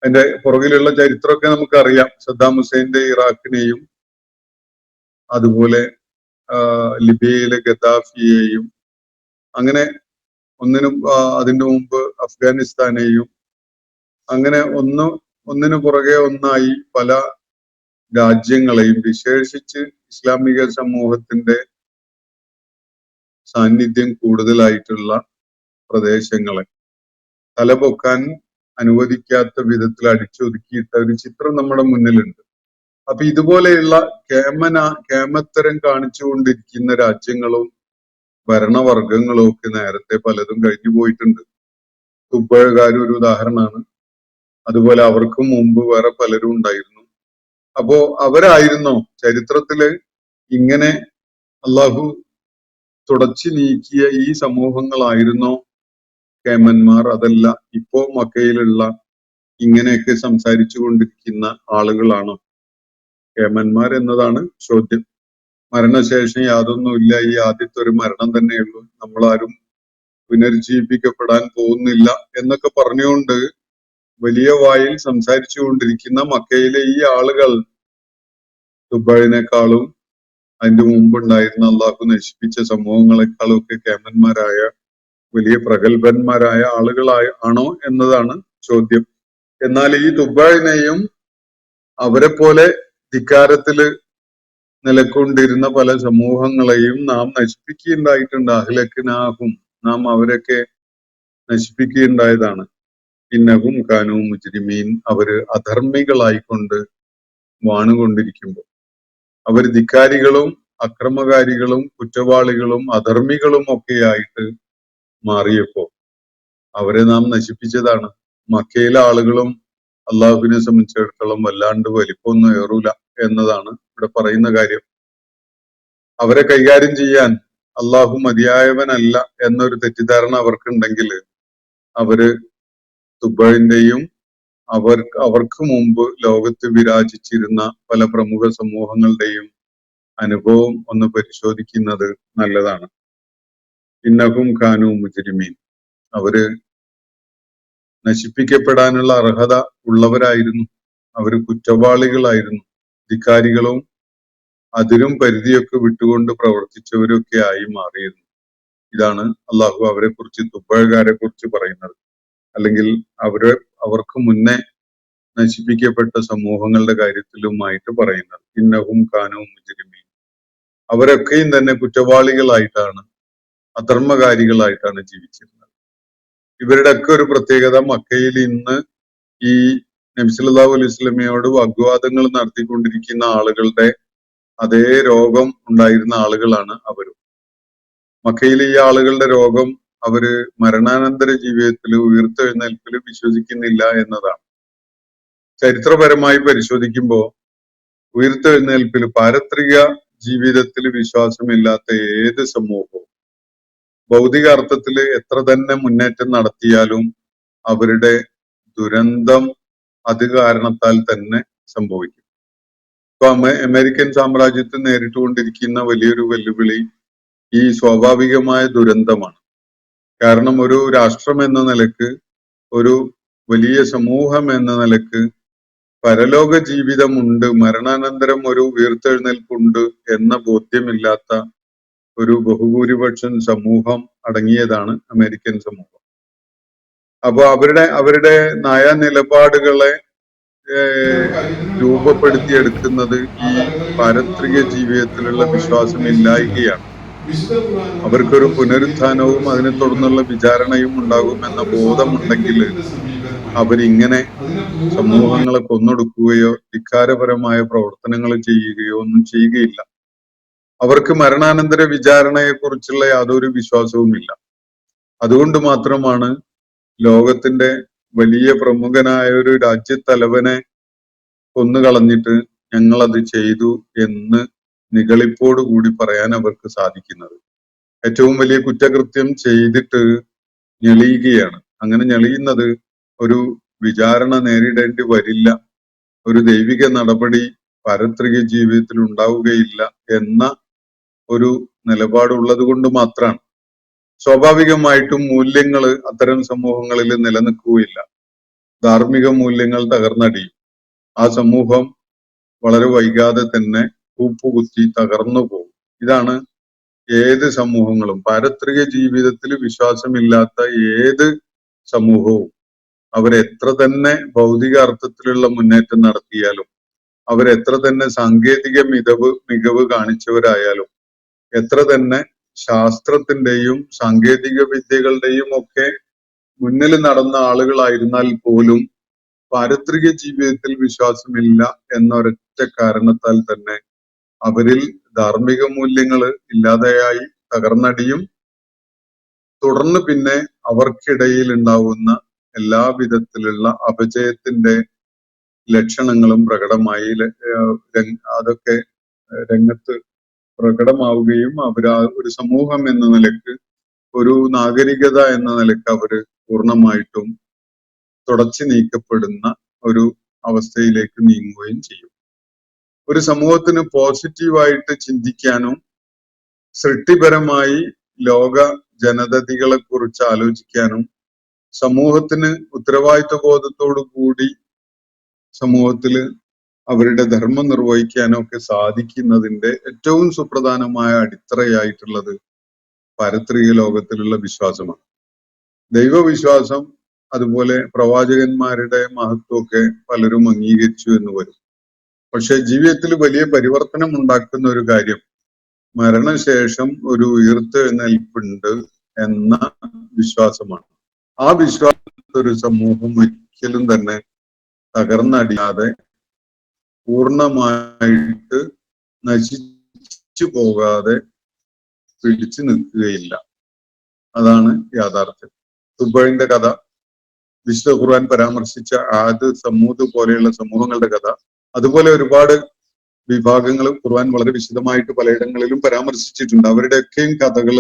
അതിന്റെ പുറകിലുള്ള ചരിത്രമൊക്കെ നമുക്കറിയാം. സദ്ദാം ഹുസൈന്റെ ഇറാഖിനെയും അതുപോലെ ലിബിയയിലെ ഗദ്ദാഫിയെയും അങ്ങനെ അതിനു മുമ്പ് അഫ്ഗാനിസ്ഥാനെയും അങ്ങനെ ഒന്നിനു പുറകെ ഒന്നായി പല രാജ്യങ്ങളെയും, വിശേഷിച്ച് ഇസ്ലാമിക സമൂഹത്തിന്റെ സാന്നിധ്യം കൂടുതലായിട്ടുള്ള പ്രദേശങ്ങളെ തലപൊക്കാൻ അനുവദിക്കാത്ത വിധത്തിൽ അടിച്ചൊതുക്കിയിട്ട ഒരു ചിത്രം നമ്മുടെ മുന്നിലുണ്ട്. അപ്പൊ ഇതുപോലെയുള്ള കേമത്തരം കാണിച്ചുകൊണ്ടിരിക്കുന്ന രാജ്യങ്ങളും ഭരണവർഗങ്ങളും ഒക്കെ നേരത്തെ പലതും കഴിഞ്ഞു പോയിട്ടുണ്ട്. തുബ്ബഴകാർ ഒരു ഉദാഹരണമാണ്. അതുപോലെ അവർക്കും മുമ്പ് വേറെ പലരും ഉണ്ടായിരുന്നു. അപ്പോ അവരായിരുന്നോ ചരിത്രത്തില് ഇങ്ങനെ അള്ളാഹു തുടച്ചു നീക്കിയ ഈ സമൂഹങ്ങളായിരുന്നോ കേമന്മാർ? അതല്ല ഇപ്പോ മക്കയിലുള്ള ഇങ്ങനെയൊക്കെ സംസാരിച്ചു കൊണ്ടിരിക്കുന്ന ആളുകളാണോ കേമന്മാർ എന്നതാണ് ചോദ്യം. മരണശേഷം യാതൊന്നുമില്ല, ഈ ആദ്യത്തെ ഒരു മരണം തന്നെയുള്ളൂ, നമ്മളാരും പുനർജീവിപ്പിക്കപ്പെടാൻ പോകുന്നില്ല എന്നൊക്കെ പറഞ്ഞുകൊണ്ട് വലിയ വായിൽ സംസാരിച്ചു കൊണ്ടിരിക്കുന്ന മക്കയിലെ ഈ ആളുകൾ ദുബായിനേക്കാളും അതിന്റെ മുമ്പുണ്ടായിരുന്ന അള്ളാഹു നശിപ്പിച്ച സമൂഹങ്ങളെക്കാളും ഒക്കെ കേമന്മാരായ വലിയ പ്രഗത്ഭന്മാരായ ആണോ എന്നതാണ് ചോദ്യം. എന്നാൽ ഈ ദുബായിനെയും അവരെ പോലെ ധിക്കാരത്തില് നിലക്കൊണ്ടിരുന്ന പല സമൂഹങ്ങളെയും നാം നശിപ്പിക്കുകയുണ്ടായിട്ടുണ്ട്. അഹ്ലക്കിനാഹും, നാം അവരൊക്കെ നശിപ്പിക്കുകയുണ്ടായതാണ്. ഇന്നഹും കാനൂ മുജ്രിമീൻ, അവര് അധർമ്മികളായിക്കൊണ്ട് വാണുകൊണ്ടിരിക്കുമ്പോൾ, അവര് ധിക്കാരികളും അക്രമകാരികളും കുറ്റവാളികളും അധർമ്മികളും ഒക്കെയായിട്ട് മാറിയപ്പോ അവരെ നാം നശിപ്പിച്ചതാണ്. മക്കയിലെ ആളുകളും അള്ളാഹുവിനെ സംബന്ധിച്ചിടത്തോളം വല്ലാണ്ട് വലിപ്പമൊന്നും ഏറൂല എന്നതാണ് ഇവിടെ പറയുന്ന കാര്യം. അവരെ കൈകാര്യം ചെയ്യാൻ അള്ളാഹു മതിയായവനല്ല എന്നൊരു തെറ്റിദ്ധാരണ അവർക്കുണ്ടെങ്കിൽ അവര് തുബൈന്റെയും അവർക്ക് മുമ്പ് ലോകത്ത് വിരാജിച്ചിരുന്ന പല പ്രമുഖ സമൂഹങ്ങളുടെയും അനുഭവം ഒന്ന് പരിശോധിക്കുന്നത് നല്ലതാണ്. ഇന്നഹും കാനൂ മുജ്രിമീൻ, അവര് നശിപ്പിക്കപ്പെടാനുള്ള അർഹത ഉള്ളവരായിരുന്നു, അവര് കുറ്റവാളികളായിരുന്നു, ധിക്കാരികളും അതിരും പരിധിയൊക്കെ വിട്ടുകൊണ്ട് പ്രവർത്തിച്ചവരൊക്കെ ആയി മാറിയിരുന്നു. ഇതാണ് അള്ളാഹു അവരെ കുറിച്ച്, തുബഴകാരെ കുറിച്ച് പറയുന്നത്. അല്ലെങ്കിൽ അവർക്ക് മുന്നേ നശിപ്പിക്കപ്പെട്ട സമൂഹങ്ങളുടെ കാര്യത്തിലുമായിട്ട് പറയുന്നത്. ഇന്നഹും കാനൂ മുജ്രിമീൻ, അവരൊക്കെയും തന്നെ കുറ്റവാളികളായിട്ടാണ്, അധർമ്മകാരികളായിട്ടാണ് ജീവിച്ചിരുന്നത്. ഇവരുടെ ഒക്കെ ഒരു പ്രത്യേകത, മക്കയിൽ ഇന്ന് ഈ നബി സല്ലല്ലാഹു അലൈഹി വസല്ലമയോട് വാഗ്വാദങ്ങൾ നടത്തിക്കൊണ്ടിരിക്കുന്ന ആളുകളുടെ അതേ രോഗം ഉണ്ടായിരുന്ന ആളുകളാണ് അവരും. മക്കയിലെ ഈ ആളുകളുടെ രോഗം അവര് മരണാനന്തര ജീവിതത്തില് ഉയർത്തെഴുന്നേൽപ്പില് വിശ്വസിക്കുന്നില്ല എന്നതാണ്. ചരിത്രപരമായി പരിശോധിക്കുമ്പോൾ ഉയർത്തെഴുന്നേൽപ്പില് പാരത്രിക ജീവിതത്തിൽ വിശ്വാസമില്ലാത്ത ഏത് സമൂഹവും ഭൗതിക അർത്ഥത്തില് എത്ര തന്നെ മുന്നേറ്റം നടത്തിയാലും അവരുടെ ദുരന്തം അത് കാരണത്താൽ തന്നെ സംഭവിക്കും. ഇപ്പൊ അമേരിക്കൻ സാമ്രാജ്യത്തിൽ നേരിട്ടുകൊണ്ടിരിക്കുന്ന വലിയൊരു വെല്ലുവിളി ഈ സ്വാഭാവികമായ ദുരന്തമാണ്. കാരണം ഒരു രാഷ്ട്രം എന്ന നിലക്ക്, ഒരു വലിയ സമൂഹം എന്ന നിലക്ക് പരലോക ജീവിതമുണ്ട്, മരണാനന്തരം ഒരു ഉയർത്തെഴുന്നേൽപ്പുണ്ട് എന്ന ബോധ്യമില്ലാത്ത ഒരു ബഹുഭൂരിപക്ഷം സമൂഹം അടങ്ങിയതാണ് അമേരിക്കൻ സമൂഹം. അപ്പൊ അവരുടെ നയനിലപാടുകളെ രൂപപ്പെടുത്തിയെടുക്കുന്നത് ഈ പാരത്രിക ജീവിതത്തിലുള്ള വിശ്വാസമില്ലായ്കയാണ്. അവർക്കൊരു പുനരുത്ഥാനവും അതിനെ തുടർന്നുള്ള വിചാരണയും ഉണ്ടാകുമെന്ന ബോധമുണ്ടെങ്കിൽ അവരിങ്ങനെ സമൂഹങ്ങളെ കൊന്നൊടുക്കുകയോ ധിക്കാരപരമായ പ്രവർത്തനങ്ങൾ ചെയ്യുകയോ ഒന്നും ചെയ്യുകയില്ല. അവർക്ക് മരണാനന്തര വിചാരണയെ കുറിച്ചുള്ള യാതൊരു വിശ്വാസവുമില്ല. അതുകൊണ്ട് മാത്രമാണ് ലോകത്തിന്റെ വലിയ പ്രമുഖനായ ഒരു രാജ്യത്തലവനെ കൊന്നുകളഞ്ഞിട്ട് ഞങ്ങളത് ചെയ്തു എന്ന് നിഗളിപ്പോട് കൂടി പറയാൻ അവർക്ക് സാധിക്കുന്നത്. ഏറ്റവും വലിയ കുറ്റകൃത്യം ചെയ്തിട്ട് ഞെളിയുകയാണ്. അങ്ങനെ ഞെളിയുന്നത് ഒരു വിചാരണ നേരിടേണ്ടി വരില്ല, ഒരു ദൈവിക നടപടി പാരത്രിക ജീവിതത്തിൽ ഉണ്ടാവുകയില്ല എന്ന ഒരു നിലപാടുള്ളത് കൊണ്ട് മാത്രമാണ്. സ്വാഭാവികമായിട്ടും മൂല്യങ്ങൾ അത്തരം സമൂഹങ്ങളിൽ നിലനിൽക്കുകയില്ല. ധാർമ്മിക മൂല്യങ്ങൾ തകർന്നടിയും. ആ സമൂഹം വളരെ വൈകാതെ തന്നെ കൂപ്പുകുത്തി തകർന്നു പോകും. ഇതാണ് ഏത് സമൂഹങ്ങളും, പാരത്രിക ജീവിതത്തിൽ വിശ്വാസമില്ലാത്ത ഏത് സമൂഹവും അവരെത്ര തന്നെ ഭൗതിക അർത്ഥത്തിലുള്ള മുന്നേറ്റം നടത്തിയാലും, അവരെത്ര തന്നെ സാങ്കേതിക മികവ് കാണിച്ചവരായാലും, എത്ര തന്നെ ശാസ്ത്രത്തിന്റെയും സാങ്കേതിക വിദ്യകളുടെയും ഒക്കെ മുന്നിൽ നടന്ന ആളുകളായിരുന്നാൽ പോലും പാരത്രിക ജീവിതത്തിൽ വിശ്വാസമില്ല എന്നൊരൊറ്റ കാരണത്താൽ തന്നെ അവരിൽ ധാർമ്മിക മൂല്യങ്ങൾ ഇല്ലാതെയായി തകർന്നടിയും. തുടർന്ന് പിന്നെ അവർക്കിടയിൽ ഉണ്ടാവുന്ന എല്ലാ വിധത്തിലുള്ള അപജയത്തിന്റെ ലക്ഷണങ്ങളും പ്രകടമായി അതൊക്കെ രംഗത്ത് പ്രകടമാവുകയും ഒരു സമൂഹം എന്ന നിലക്ക്, ഒരു നാഗരികത എന്ന നിലക്ക് അവര് പൂർണ്ണമായിട്ടും തുടച്ചു നീക്കപ്പെടുന്ന ഒരു അവസ്ഥയിലേക്ക് നീങ്ങുകയും ചെയ്യും. ഒരു സമൂഹത്തിന് പോസിറ്റീവായിട്ട് ചിന്തിക്കാനും സൃഷ്ടിപരമായി ലോക ജനതതികളെ കുറിച്ച് ആലോചിക്കാനും സമൂഹത്തിന് ഉത്തരവാദിത്വ ബോധത്തോടു കൂടി സമൂഹത്തില് അവരുടെ ധർമ്മം നിർവഹിക്കാനും ഒക്കെ സാധിക്കുന്നതിന്റെ ഏറ്റവും സുപ്രധാനമായ അടിത്തറയായിട്ടുള്ളത് പാരത്രിക ലോകത്തിലുള്ള വിശ്വാസമാണ്. ദൈവവിശ്വാസം അതുപോലെ പ്രവാചകന്മാരുടെ മഹത്വമൊക്കെ പലരും അംഗീകരിച്ചു എന്ന് വരും. പക്ഷെ ജീവിതത്തിൽ വലിയ പരിവർത്തനം ഉണ്ടാക്കുന്ന ഒരു കാര്യം മരണശേഷം ഒരു ഉയർത്തെഴുന്നേൽപ്പുണ്ട് എന്ന വിശ്വാസമാണ്. ആ വിശ്വാസത്തെ ഒരു സമൂഹം ഒരിക്കലും തന്നെ തകർന്നടിയാതെ പൂർണ്ണമായിട്ട് നശിച്ചു പോകാതെ പിടിച്ചു നിൽക്കുകയില്ല. അതാണ് യാഥാർത്ഥ്യം. തുബൈന്റെ കഥ, വിശുദ്ധ ഖുർആൻ പരാമർശിച്ച ആദ്, സമൂദ് പോലെയുള്ള സമൂഹങ്ങളുടെ കഥ, അതുപോലെ ഒരുപാട് വിഭാഗങ്ങൾ ഖുർആൻ വളരെ വിശദമായിട്ട് പലയിടങ്ങളിലും പരാമർശിച്ചിട്ടുണ്ട്. അവരുടെയൊക്കെയും കഥകൾ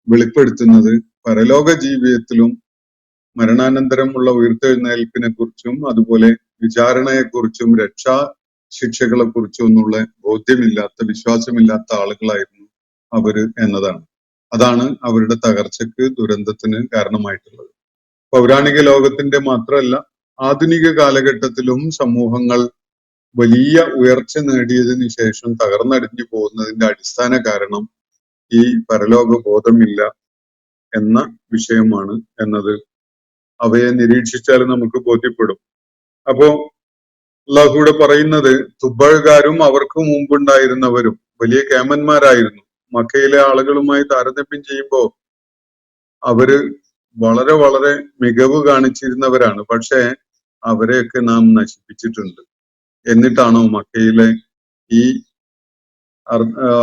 വെളിപ്പെടുത്തുന്നത് പരലോക ജീവിതത്തിലും മരണാനന്തരമുള്ള ഉയർത്തെഴുന്നേൽപ്പിനെ കുറിച്ചും അതുപോലെ വിചാരണയെക്കുറിച്ചും രക്ഷാ ശിക്ഷകളെ കുറിച്ചും ഒന്നുള്ള ബോധ്യമില്ലാത്ത, വിശ്വാസമില്ലാത്ത ആളുകളായിരുന്നു അവര് എന്നതാണ്. അതാണ് അവരുടെ തകർച്ചക്ക്, ദുരന്തത്തിന് കാരണമായിട്ടുള്ളത്. പൗരാണിക ലോകത്തിന്റെ മാത്രമല്ല, ആധുനിക കാലഘട്ടത്തിലും സമൂഹങ്ങൾ വലിയ ഉയർച്ച നേടിയതിനു ശേഷം തകർന്നടിഞ്ഞു പോകുന്നതിന്റെ അടിസ്ഥാന കാരണം ഈ പരലോക ബോധമില്ല എന്ന വിഷയമാണ് എന്നത് അവയെ നിരീക്ഷിച്ചാൽ നമുക്ക് ബോധ്യപ്പെടും. അപ്പോ അള്ളാഹുവിടെ പറയുന്നത്, തുബഴകാരും അവർക്ക് മുമ്പുണ്ടായിരുന്നവരും വലിയ കേമന്മാരായിരുന്നു. മക്കയിലെ ആളുകളുമായി താരതമ്യം ചെയ്യുമ്പോൾ അവര് വളരെ വളരെ മികവ് കാണിച്ചിരുന്നവരാണ്. പക്ഷെ അവരെയൊക്കെ നാം നശിപ്പിച്ചിട്ടുണ്ട്. എന്നിട്ടാണോ മക്കയിലെ ഈ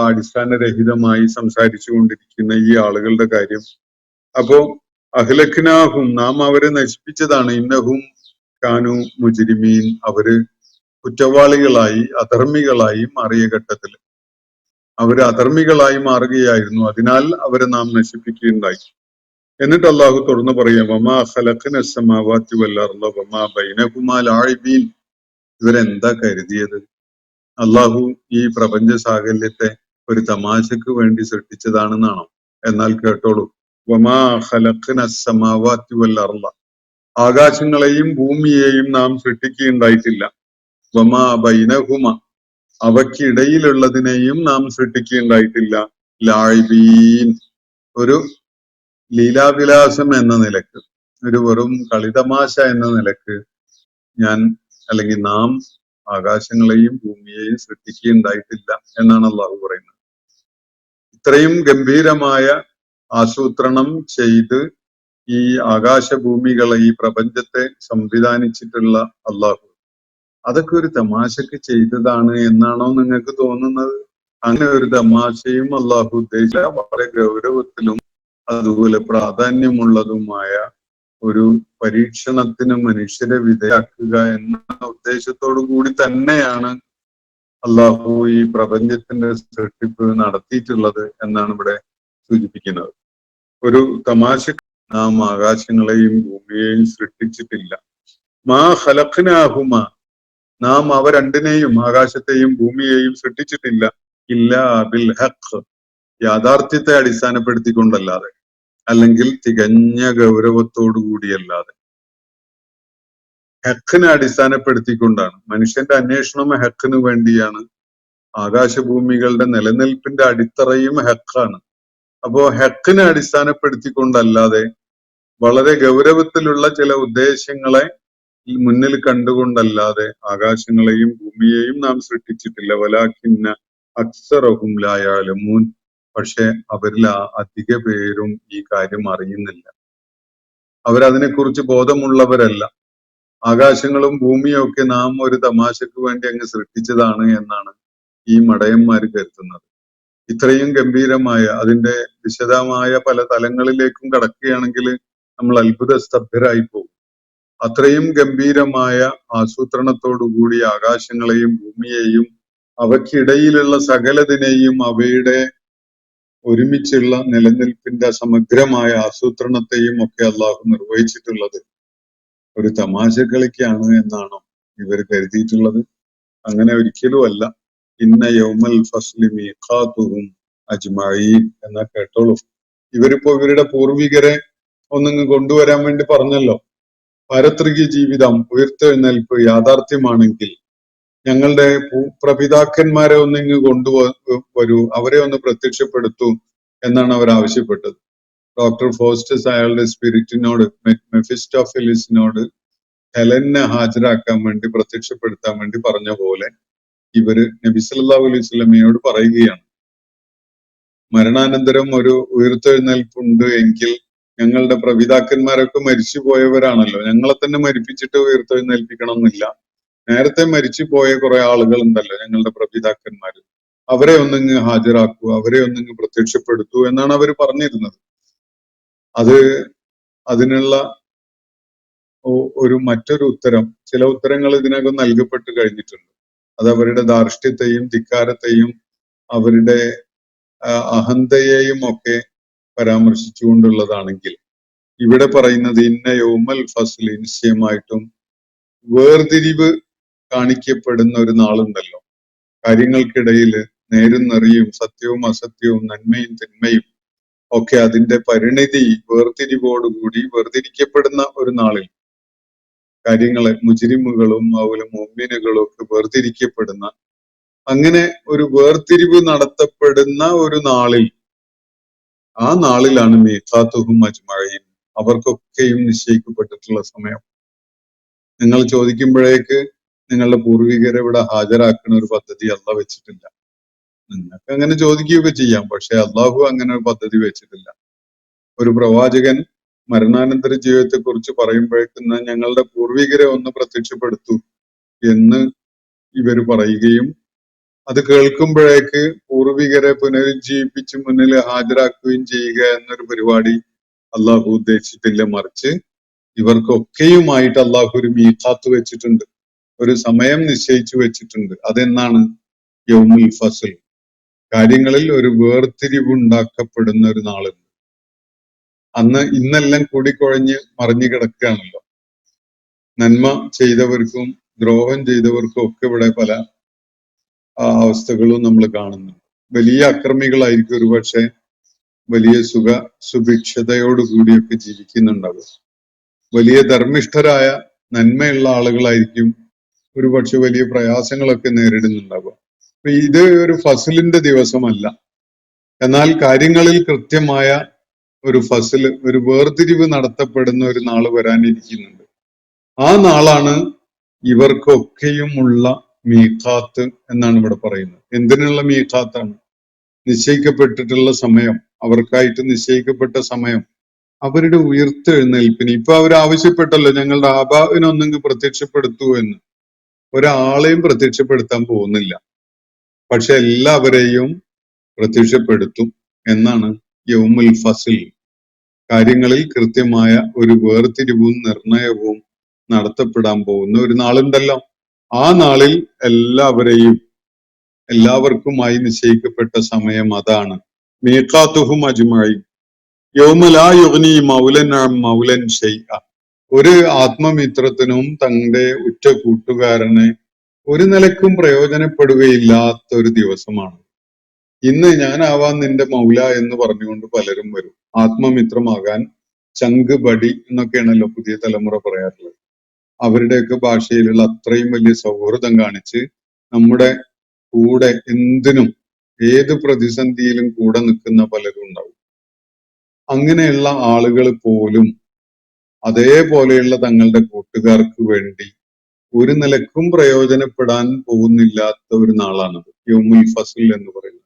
അടിസ്ഥാനരഹിതമായി സംസാരിച്ചു കൊണ്ടിരിക്കുന്ന ഈ ആളുകളുടെ കാര്യം? അപ്പോ അഹ്ലക്നാഹും, നാം അവരെ നശിപ്പിച്ചതാണ്. ഇന്നഹും കാനു മുജ്രിമീൻ, അവര് കുറ്റവാളികളായി, അധർമ്മികളായി മാറിയ ഘട്ടത്തിൽ അവര് അധർമ്മികളായി മാറുകയായിരുന്നു. അതിനാൽ അവരെ നാം നശിപ്പിക്കുകയുണ്ടായി. എന്നിട്ട് അള്ളാഹു തുറന്നു പറയാം, വമാ ഖലഖ്ന അസ്സമാവാതി വൽ അർള വമാ ബൈനഹുമാ ലാഇബീൻ. ഇവരെന്താ കരുതിയത്? അള്ളാഹു ഈ പ്രപഞ്ച സാകല്യത്തെ ഒരു തമാശക്ക് വേണ്ടി സൃഷ്ടിച്ചതാണെന്നാണോ? എന്നാൽ കേട്ടോളൂ, വമാ ഖലഖ്ന അസ്സമാവാതി വൽ അർള, ആകാശങ്ങളെയും ഭൂമിയെയും നാം സൃഷ്ടിക്കുകയുണ്ടായിട്ടില്ല. വമാ ബൈനഹുമ, അവയ്ക്കിടയിലുള്ളതിനെയും നാം സൃഷ്ടിക്കുകയുണ്ടായിട്ടില്ല. ലാഇബീൻ, ഒരു ലീലാവിലാസം എന്ന നിലക്ക്, ഒരു വെറും കളിതമാശ എന്ന നിലക്ക് ഞാൻ അല്ലെങ്കിൽ നാം ആകാശങ്ങളെയും ഭൂമിയെയും സൃഷ്ടിക്കുകയുണ്ടായിട്ടില്ല എന്നാണ് അള്ളാഹു പറയുന്നത്. ഇത്രയും ഗംഭീരമായ ആസൂത്രണം ചെയ്ത് ഈ ആകാശഭൂമികളെ, ഈ പ്രപഞ്ചത്തെ സംവിധാനിച്ചിട്ടുള്ള അള്ളാഹു അതൊക്കെ ഒരു തമാശക്ക് ചെയ്തതാണ് എന്നാണോ നിങ്ങൾക്ക് തോന്നുന്നത്? അങ്ങനെ ഒരു തമാശയും അള്ളാഹു ഉദ്ദേശിച്ച വളരെ ഗൗരവത്തിലും അതുപോലെ പ്രാധാന്യമുള്ളതുമായ ഒരു പരീക്ഷണത്തിന് മനുഷ്യരെ വിധേയാക്കുക എന്ന ഉദ്ദേശത്തോടു കൂടി തന്നെയാണ് അള്ളാഹു ഈ പ്രപഞ്ചത്തിന്റെ സൃഷ്ടിപ്പ് നടത്തിയിട്ടുള്ളത് എന്നാണ് ഇവിടെ സൂചിപ്പിക്കുന്നത്. ഒരു തമാശക്ക് നാം ആകാശങ്ങളെയും ഭൂമിയെയും സൃഷ്ടിച്ചിട്ടില്ല. മാ ഖലഖ്നാഹുമ, നാം അവ രണ്ടിനെയും, ആകാശത്തെയും ഭൂമിയെയും സൃഷ്ടിച്ചിട്ടില്ല ഇല്ലാ ബിൽ ഹഖ്, യാഥാർത്ഥ്യത്തെ അടിസ്ഥാനപ്പെടുത്തിക്കൊണ്ടല്ലാതെ, അല്ലെങ്കിൽ തികഞ്ഞ ഗൗരവത്തോടു കൂടിയല്ലാതെ. ഹക്കിനെ അടിസ്ഥാനപ്പെടുത്തിക്കൊണ്ടാണ്. മനുഷ്യന്റെ അന്വേഷണം ഹക്കിന് വേണ്ടിയാണ്. ആകാശഭൂമികളുടെ നിലനിൽപ്പിന്റെ അടിത്തറയും ഹക്കാണ്. അപ്പോ ഹക്കിനെ അടിസ്ഥാനപ്പെടുത്തിക്കൊണ്ടല്ലാതെ വളരെ ഗൗരവത്തിലുള്ള ചില ഉദ്ദേശങ്ങളെ മുന്നിൽ കണ്ടുകൊണ്ടല്ലാതെ ആകാശങ്ങളെയും ഭൂമിയെയും നാം സൃഷ്ടിച്ചിട്ടില്ല. വലാകിന്ന അക്സറഹും ലാ യഅലമൂൻ, പക്ഷെ അവരിൽ അധിക പേരും ഈ കാര്യം അറിയുന്നില്ല. അവരതിനെക്കുറിച്ച് ബോധമുള്ളവരല്ല. ആകാശങ്ങളും ഭൂമിയും ഒക്കെ നാം ഒരു തമാശക്ക് വേണ്ടി അങ്ങ് സൃഷ്ടിച്ചതാണ് എന്നാണ് ഈ മടയന്മാര് കരുതുന്നത്. ഇത്രയും ഗംഭീരമായ, അതിന്റെ വിശദമായ പല തലങ്ങളിലേക്കും കടക്കുകയാണെങ്കിൽ നമ്മൾ അത്ഭുത സ്തബ്ധരായി പോകും. അത്രയും ഗംഭീരമായ ആസൂത്രണത്തോടുകൂടി ആകാശങ്ങളെയും ഭൂമിയെയും അവയ്ക്കിടയിലുള്ള സകലതിനെയും അവയുടെ ഒരുമിച്ചുള്ള നിലനിൽപ്പിന്റെ സമഗ്രമായ ആസൂത്രണത്തെയും ഒക്കെ അള്ളാഹു നിർവഹിച്ചിട്ടുള്ളത് ഒരു തമാശ കളിക്കാണ് എന്നാണോ ഇവർ കരുതിയിട്ടുള്ളത്? അങ്ങനെ ഒരിക്കലും അല്ല. ഇന്ന യൗമൽ ഫസ്ലി മീഖാതുഹും അജ്മഈൻ എന്നാ കേട്ടോളൂ. ഇവരിപ്പോ ഇവരുടെ പൂർവികരെ ഒന്നിങ്ങ് കൊണ്ടുവരാൻ വേണ്ടി പറഞ്ഞല്ലോ. പാരത്രിക ജീവിതം, ഉയർത്തെഴുന്നേൽപ്പ് യാഥാർത്ഥ്യമാണെങ്കിൽ ഞങ്ങളുടെ പ്രപിതാക്കന്മാരെ ഒന്നിങ്ങ് കൊണ്ടുവരൂ, അവരെ ഒന്ന് പ്രത്യക്ഷപ്പെടുത്തൂ എന്നാണ് അവർ ആവശ്യപ്പെട്ടത്. ഡോക്ടർ ഫോസ്റ്റസ് അയാളുടെ സ്പിരിറ്റിനോട്, മെഫിസ്റ്റോഫിലിസിനോട് ഹെലനെ ഹാജരാക്കാൻ വേണ്ടി, പ്രത്യക്ഷപ്പെടുത്താൻ വേണ്ടി പറഞ്ഞ പോലെ ഇവര് നബി സല്ലല്ലാഹു അലൈഹി വസല്ലമയോട് പറയുകയാണ്, മരണാനന്തരം ഒരു ഉയർത്തെഴുന്നേൽപ്പുണ്ട് എങ്കിൽ ഞങ്ങളുടെ പ്രപിതാക്കന്മാരൊക്കെ മരിച്ചു പോയവരാണല്ലോ, ഞങ്ങളെ തന്നെ മരിപ്പിച്ചിട്ട് ഉയർത്തെഴുന്നേൽപ്പിക്കണം എന്നില്ല. നേരത്തെ മരിച്ചു പോയ കുറെ ആളുകൾ ഉണ്ടല്ലോ ഞങ്ങളുടെ പ്രപിതാക്കന്മാര്, അവരെ ഒന്നിങ്ങ് ഹാജരാക്കൂ, അവരെ ഒന്നിങ്ങ് പ്രത്യക്ഷപ്പെടുത്തൂ എന്നാണ് അവർ പറഞ്ഞിരുന്നത്. അതിനുള്ള ഒരു മറ്റൊരു ഉത്തരം, ചില ഉത്തരങ്ങൾ ഇതിനകം നൽകപ്പെട്ട് കഴിഞ്ഞിട്ടുണ്ട്. അത് അവരുടെ ധാർഷ്ട്യത്തെയും ധിക്കാരത്തെയും അവരുടെ അഹന്തയെയും ഒക്കെ പരാമർശിച്ചുകൊണ്ടുള്ളതാണെങ്കിൽ, ഇവിടെ പറയുന്നത് ഇന്ന യൗമൽ ഫസ്ൽ, നിശ്ചയമായിട്ടും വേർതിരിവ് കാണിക്കപ്പെടുന്ന ഒരു നാളുണ്ടല്ലോ. കാര്യങ്ങൾക്കിടയിൽ നേരും നെറിയും സത്യവും അസത്യവും നന്മയും തിന്മയും ഒക്കെ അതിന്റെ പരിണിതി വേർതിരിവോടുകൂടി വേർതിരിക്കപ്പെടുന്ന ഒരു നാളിൽ കാര്യങ്ങളെ മുജ്രിമുകളും അതുപോലെ മുഅ്മിനുകളും ഒക്കെ വേർതിരിക്കപ്പെടുന്ന, അങ്ങനെ ഒരു വേർതിരിവ് നടത്തപ്പെടുന്ന ഒരു നാളിൽ, ആ നാളിലാണ് മീഖാതുഹും അജ്മഈൻ, അവർക്കൊക്കെയും നിശ്ചയിക്കപ്പെട്ടിട്ടുള്ള സമയം. നിങ്ങൾ ചോദിക്കുമ്പോഴേക്ക് നിങ്ങളുടെ പൂർവികരെ ഇവിടെ ഹാജരാക്കുന്ന ഒരു പദ്ധതി അള്ളാഹ് വെച്ചിട്ടില്ല. നിങ്ങൾക്ക് അങ്ങനെ ചോദിക്കുകയൊക്കെ ചെയ്യാം, പക്ഷെ അള്ളാഹു അങ്ങനെ ഒരു പദ്ധതി വെച്ചിട്ടില്ല. ഒരു പ്രവാചകൻ മരണാനന്തര ജീവിതത്തെ കുറിച്ച് പറയുമ്പോഴേക്കും ഞങ്ങളുടെ പൂർവികരെ ഒന്ന് പ്രത്യക്ഷപ്പെടുത്തൂ എന്ന് ഇവർ പറയുകയും അത് കേൾക്കുമ്പോഴേക്ക് പൂർവികരെ പുനരുജ്ജീവിപ്പിച്ച് മുന്നിൽ ഹാജരാക്കുകയും ചെയ്യുക എന്നൊരു പരിപാടി അള്ളാഹു ഉദ്ദേശിച്ചിട്ടില്ല. മറിച്ച് ഇവർക്കൊക്കെയുമായിട്ട് അള്ളാഹു ഒരു മീഖാത്ത് വെച്ചിട്ടുണ്ട്, ഒരു സമയം നിശ്ചയിച്ചു വെച്ചിട്ടുണ്ട്. അതെന്നാണ്? യൗമുൽ ഫസ്ൽ. കാര്യങ്ങളിൽ ഒരു വേർതിരിവുണ്ടാക്കപ്പെടുന്ന ഒരു നാളുണ്ട്. അന്ന് ഇന്നെല്ലാം കൂടിക്കുഴഞ്ഞ് മറിഞ്ഞു കിടക്കുകയാണല്ലോ. നന്മ ചെയ്തവർക്കും ദ്രോഹം ചെയ്തവർക്കും ഒക്കെ ഇവിടെ പല അവസ്ഥകളും നമ്മൾ കാണുന്നുണ്ട്. വലിയ അക്രമികളായിരിക്കും ഒരുപക്ഷെ വലിയ സുഭിക്ഷതയോടുകൂടിയൊക്കെ ജീവിക്കുന്നുണ്ടാവും. വലിയ ധർമ്മിഷ്ഠരായ നന്മയുള്ള ആളുകളായിരിക്കും ഒരുപക്ഷെ വലിയ പ്രയാസങ്ങളൊക്കെ നേരിടുന്നുണ്ടാവുക. അപ്പൊ ഇത് ഒരു ഫസലിന്റെ ദിവസമല്ല. എന്നാൽ കാര്യങ്ങളിൽ കൃത്യമായ ഒരു ഫസല്, ഒരു വേർതിരിവ് നടത്തപ്പെടുന്ന ഒരു നാള് വരാനിരിക്കുന്നുണ്ട്. ആ നാളാണ് ഇവർക്കൊക്കെയുമുള്ള മീഖാത്ത് എന്നാണ് ഇവിടെ പറയുന്നത്. എന്തിനുള്ള മീഖാത്താണ്? നിശ്ചയിക്കപ്പെട്ടിട്ടുള്ള സമയം, അവർക്കായിട്ട് നിശ്ചയിക്കപ്പെട്ട സമയം, അവരുടെ ഉയർത്തെഴുന്നേൽപ്പിന്. ഇപ്പൊ അവർ ആവശ്യപ്പെട്ടല്ലോ, ഞങ്ങളുടെ ആബാവിനൊന്നെങ്കിൽ പ്രത്യക്ഷപ്പെടുത്തൂ എന്ന്. ഒരാളെയും പ്രത്യക്ഷപ്പെടുത്താൻ പോകുന്നില്ല, പക്ഷെ എല്ലാവരെയും പ്രത്യക്ഷപ്പെടുത്തും എന്നാണ് യൗമുൽ ഫസിൽ. കാര്യങ്ങളിൽ കൃത്യമായ ഒരു വേർതിരിവും നിർണയവും നടത്തപ്പെടാൻ പോകുന്ന ഒരു നാളുണ്ടല്ലോ. ആ നാളിൽ എല്ലാവർക്കുമായി നിശ്ചയിക്കപ്പെട്ട സമയം അതാണ്. മീഖാത്തുഹും അജ്മഈൻ യൗമ ലാ യുഗ്നി മൗലൻ അൻ മൗലൻ ശൈഅ. ഒരു ആത്മമിത്രത്തിനും തന്റെ ഉറ്റ കൂട്ടുകാരനെ ഒരു നിലക്കും പ്രയോജനപ്പെടുകയില്ലാത്ത ഒരു ദിവസമാണ് ഇന്ന്. ഞാനാവാൻ നിന്റെ മൗല എന്ന് പറഞ്ഞുകൊണ്ട് പലരും വരും. ആത്മമിത്രമാകാൻ ചങ്ക് ബടി എന്നൊക്കെയാണല്ലോ പുതിയ തലമുറ പറയാറുള്ളത്. അവരുടെയൊക്കെ ഭാഷയിലുള്ള അത്രയും വലിയ സൗഹൃദം കാണിച്ച് നമ്മുടെ കൂടെ എന്തിനും ഏത് പ്രതിസന്ധിയിലും കൂടെ നിൽക്കുന്ന പലരും ഉണ്ടാവും. അങ്ങനെയുള്ള ആളുകൾ പോലും അതേപോലെയുള്ള തങ്ങളുടെ കൂട്ടുകാർക്ക് വേണ്ടി ഒരു നിലക്കും പ്രയോജനപ്പെടാൻ പോകുന്നില്ലാത്ത ഒരു നാളാണത്, യൗമുൽ ഫസ്ൽ എന്ന് പറയുന്നത്.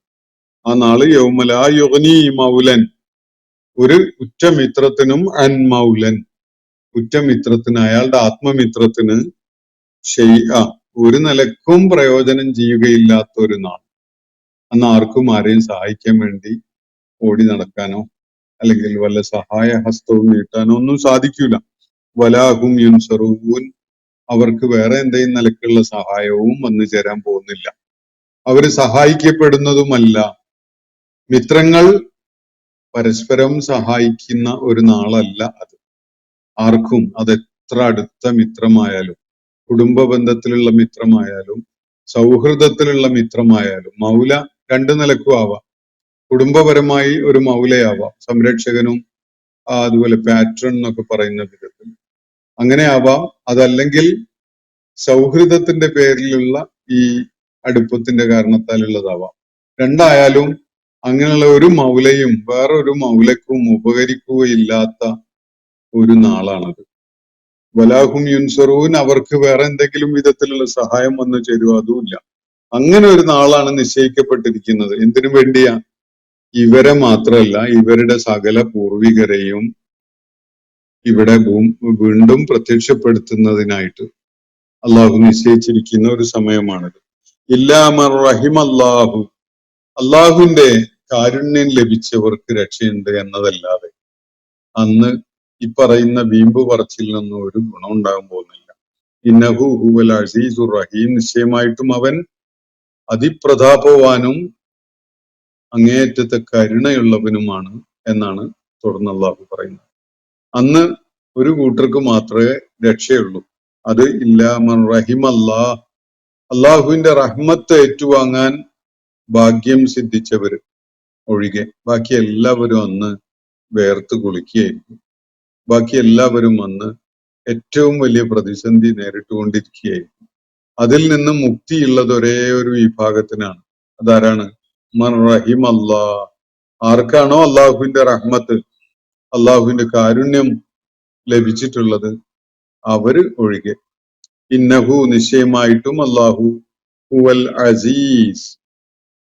ആ നാള് യൗമ ലാ യുഗ്നി മൗലൻ, ഒരു ഉറ്റമിത്രത്തിനും അൻ മൗലൻ, ഉറ്റമിത്രത്തിന്, അയാളുടെ ആത്മമിത്രത്തിന് ഷൈഅ, ഒരു നിലക്കും പ്രയോജനം ചെയ്യുകയില്ലാത്ത ഒരു നാൾ. അന്ന് ആർക്കും ആരെയും സഹായിക്കാൻ വേണ്ടി ഓടി നടക്കാനോ അല്ലെങ്കിൽ വല്ല സഹായ ഹസ്തവും നീട്ടാനോ ഒന്നും സാധിക്കൂല. വലാഹും യുൻസറൂൻ, അവർക്ക് വേറെ എന്തെങ്കിലും നിലക്കുള്ള സഹായവും വന്നു ചേരാൻ പോകുന്നില്ല. അവര് സഹായിക്കപ്പെടുന്നതുമല്ല. മിത്രങ്ങൾ പരസ്പരം സഹായിക്കുന്ന ഒരു നാളല്ല അത്. ആർക്കും, അതെത്ര അടുത്ത മിത്രമായാലും, കുടുംബ ബന്ധത്തിലുള്ള മിത്രമായാലും, സൗഹൃദത്തിലുള്ള മിത്രമായാലും, മൗല രണ്ടു നിലക്കും ആവാം. കുടുംബപരമായി ഒരു മൗലയാവാം, സംരക്ഷകനും അതുപോലെ പാട്രൺ എന്നൊക്കെ പറയുന്ന വിധത്തിൽ അങ്ങനെ ആവാം. അതല്ലെങ്കിൽ സൗഹൃദത്തിന്റെ പേരിലുള്ള ഈ അടുപ്പത്തിന്റെ കാരണത്താലുള്ളതാവാം. രണ്ടായാലും അങ്ങനെയുള്ള ഒരു മൗലയും വേറൊരു മൗലക്കും ഉപകരിക്കുകയില്ലാത്ത ഒരു നാളാണത്. വലാഹും യുൻസറൂൻ, അവർക്ക് വേറെ എന്തെങ്കിലും വിധത്തിലുള്ള സഹായം വന്നു ചേരുവോ? അതുമില്ല. അങ്ങനെ ഒരു നാളാണ് നിശ്ചയിക്കപ്പെട്ടിരിക്കുന്നത്. എന്തിനു വേണ്ടിയാ? ഇവരെ മാത്രമല്ല, ഇവരുടെ സകല പൂർവികരെയും ഇവിടെ വീണ്ടും പ്രത്യക്ഷപ്പെടുത്തുന്നതിനായിട്ട് അള്ളാഹു നിശ്ചയിച്ചിരിക്കുന്ന ഒരു സമയമാണിത്. ഇല്ലാ മൻ റഹിമല്ലാഹു, അള്ളാഹുവിന്റെ കാരുണ്യം ലഭിച്ചവർക്ക് രക്ഷയുണ്ട് എന്നതല്ലാതെ അന്ന് ഈ പറയുന്ന വീമ്പ് പറച്ചിലൊന്നും ഒരു ഗുണം ഉണ്ടാകാൻ പോകുന്നില്ല. ഇന്നഹു ഹുവൽ അസീസുർ റഹീം, നിശ്ചയമായിട്ടും അവൻ അതിപ്രതാപവാനും അങ്ങേയറ്റത്തെ കരുണയുള്ളവനുമാണ് എന്നാണ് തുടർന്ന് അള്ളാഹു പറയുന്നത്. അന്ന് ഒരു കൂട്ടർക്ക് മാത്രമേ രക്ഷയുള്ളൂ. അത് ഇല്ലാ മൻ റഹിമല്ലാ, അള്ളാഹുവിന്റെ റഹ്മത്ത് ഏറ്റുവാങ്ങാൻ ഭാഗ്യം സിദ്ധിച്ചവര് ഒഴികെ ബാക്കി എല്ലാവരും അന്ന് വേർത്ത് കുളിക്കുകയായിരിക്കും. ബാക്കി എല്ലാവരും അന്ന് ഏറ്റവും വലിയ പ്രതിസന്ധി നേരിട്ടുകൊണ്ടിരിക്കുകയായിരിക്കും. അതിൽ നിന്ന് മുക്തിയുള്ളത് ഒരേ ഒരു വിഭാഗത്തിനാണ്. അതാരാണ്? മൻ റഹിമല്ലാ, ആർക്കാണോ അള്ളാഹുവിന്റെ റഹ്മത്ത്, അള്ളാഹുവിന്റെ കാരുണ്യം ലഭിച്ചിട്ടുള്ളത് അവര് ഒഴികെ. ഇന്നഹു, നിശ്ചയമായിട്ടും അള്ളാഹു ഹുവൽ അസീസ്,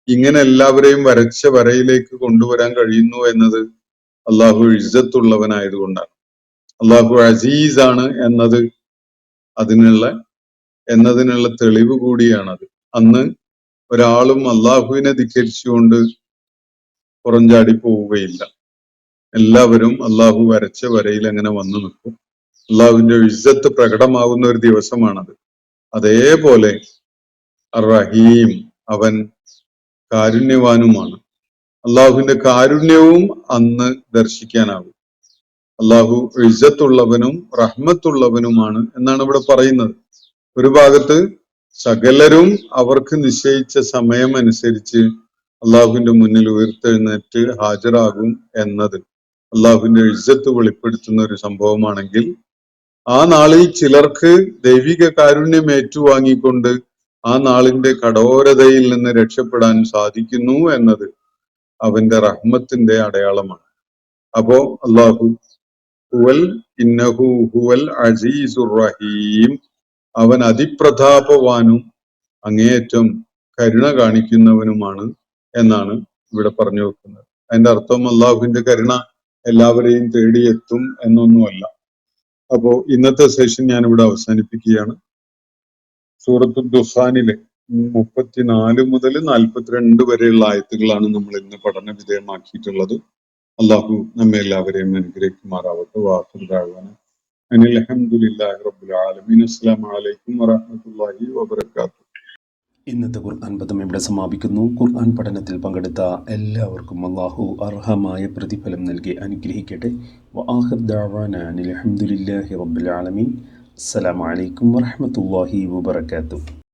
ഇങ്ങനെ എല്ലാവരെയും വരച്ച വരയിലേക്ക് കൊണ്ടുവരാൻ കഴിയുന്നു എന്നത് അള്ളാഹു ഇസ്സത്തുള്ളവനായതുകൊണ്ടാണ്. അള്ളാഹു അസീസ് ആണ് എന്നതിനുള്ള തെളിവ് കൂടിയാണത്. അന്ന് ഒരാളും അള്ളാഹുവിനെ ധിക്കരിച്ചുകൊണ്ട് പുറംചാടി പോവുകയില്ല. എല്ലാവരും അള്ളാഹു വരച്ച വരയിൽ അങ്ങനെ വന്നു നിൽക്കും. അള്ളാഹുവിന്റെ ഇസ്സത്ത് പ്രകടമാകുന്ന ഒരു ദിവസമാണത്. അതേപോലെ റഹീം, അവൻ കാരുണ്യവാനുമാണ്. അള്ളാഹുവിന്റെ കാരുണ്യവും അന്ന് ദർശിക്കാനാകും. അള്ളാഹു ഇസ്സത്തുള്ളവനും റഹ്മത്തുള്ളവനുമാണ് എന്നാണ് ഇവിടെ പറയുന്നത്. ഒരു ഭാഗത്ത് സകലരും അവർക്ക് നിശ്ചയിച്ച സമയം അനുസരിച്ച് അള്ളാഹുവിന്റെ മുന്നിൽ ഉയർത്തെഴുന്നേറ്റ് ഹാജരാകും എന്നത് അള്ളാഹുവിന്റെ ഇസ്സത്ത് വെളിപ്പെടുത്തുന്ന ഒരു സംഭവമാണെങ്കിൽ, ആ നാളിൽ ചിലർക്ക് ദൈവിക കാരുണ്യം ഏറ്റുവാങ്ങിക്കൊണ്ട് ആ നാളിന്റെ കഠോരതയിൽ നിന്ന് രക്ഷപ്പെടാൻ സാധിക്കുന്നു എന്നത് അവന്റെ റഹ്മത്തിന്റെ അടയാളമാണ്. അപ്പോ അള്ളാഹു ഇന്നഹു ഹുവൽ അസീസുർ റഹീം, അവൻ അതിപ്രതാപവാനും അങ്ങേയറ്റം കരുണ കാണിക്കുന്നവനുമാണ് എന്നാണ് ഇവിടെ പറഞ്ഞു വെക്കുന്നത്. അതിന്റെ അർത്ഥം അള്ളാഹുവിന്റെ കരുണ എല്ലാവരെയും തേടിയെത്തും എന്നൊന്നുമല്ല. അപ്പോ ഇന്നത്തെ സെഷൻ ഞാൻ ഇവിടെ അവസാനിപ്പിക്കുകയാണ്. സൂറത്തു ദുഖാനിലെ 34 മുതൽ 42 വരെയുള്ള ആയത്തുകളാണ് നമ്മൾ ഇന്ന് പഠന വിധേയമാക്കിയിട്ടുള്ളത്. അള്ളാഹു നമ്മെ എല്ലാവരെയും അനുഗ്രഹിക്കുമാറാവട്ടെ. വാഖിറു ദഅ്വാന അനിൽ ഹംദുലില്ലാഹി റബ്ബിൽ ആലമീൻ. അസ്സലാമു അലൈക്കും വറഹ്മത്തുള്ളാഹി വബറകാതുഹു. ഇന്നത്തെ ഖുർആൻ പദം ഇവിടെ സമാപിക്കുന്നു. ഖുർആൻ പഠനത്തിൽ പങ്കെടുത്ത എല്ലാവർക്കും അല്ലാഹു അർഹമായ പ്രതിഫലം നൽകി അനുഗ്രഹിക്കട്ടെ. വആഖിറു ദഅ്വാന അനിൽ ഹംദുലില്ലാഹി റബ്ബിൽ ആലമീൻ. അസ്സലാമു അലൈക്കും വറഹ്മത്തുള്ളാഹി വബറകാതുഹു.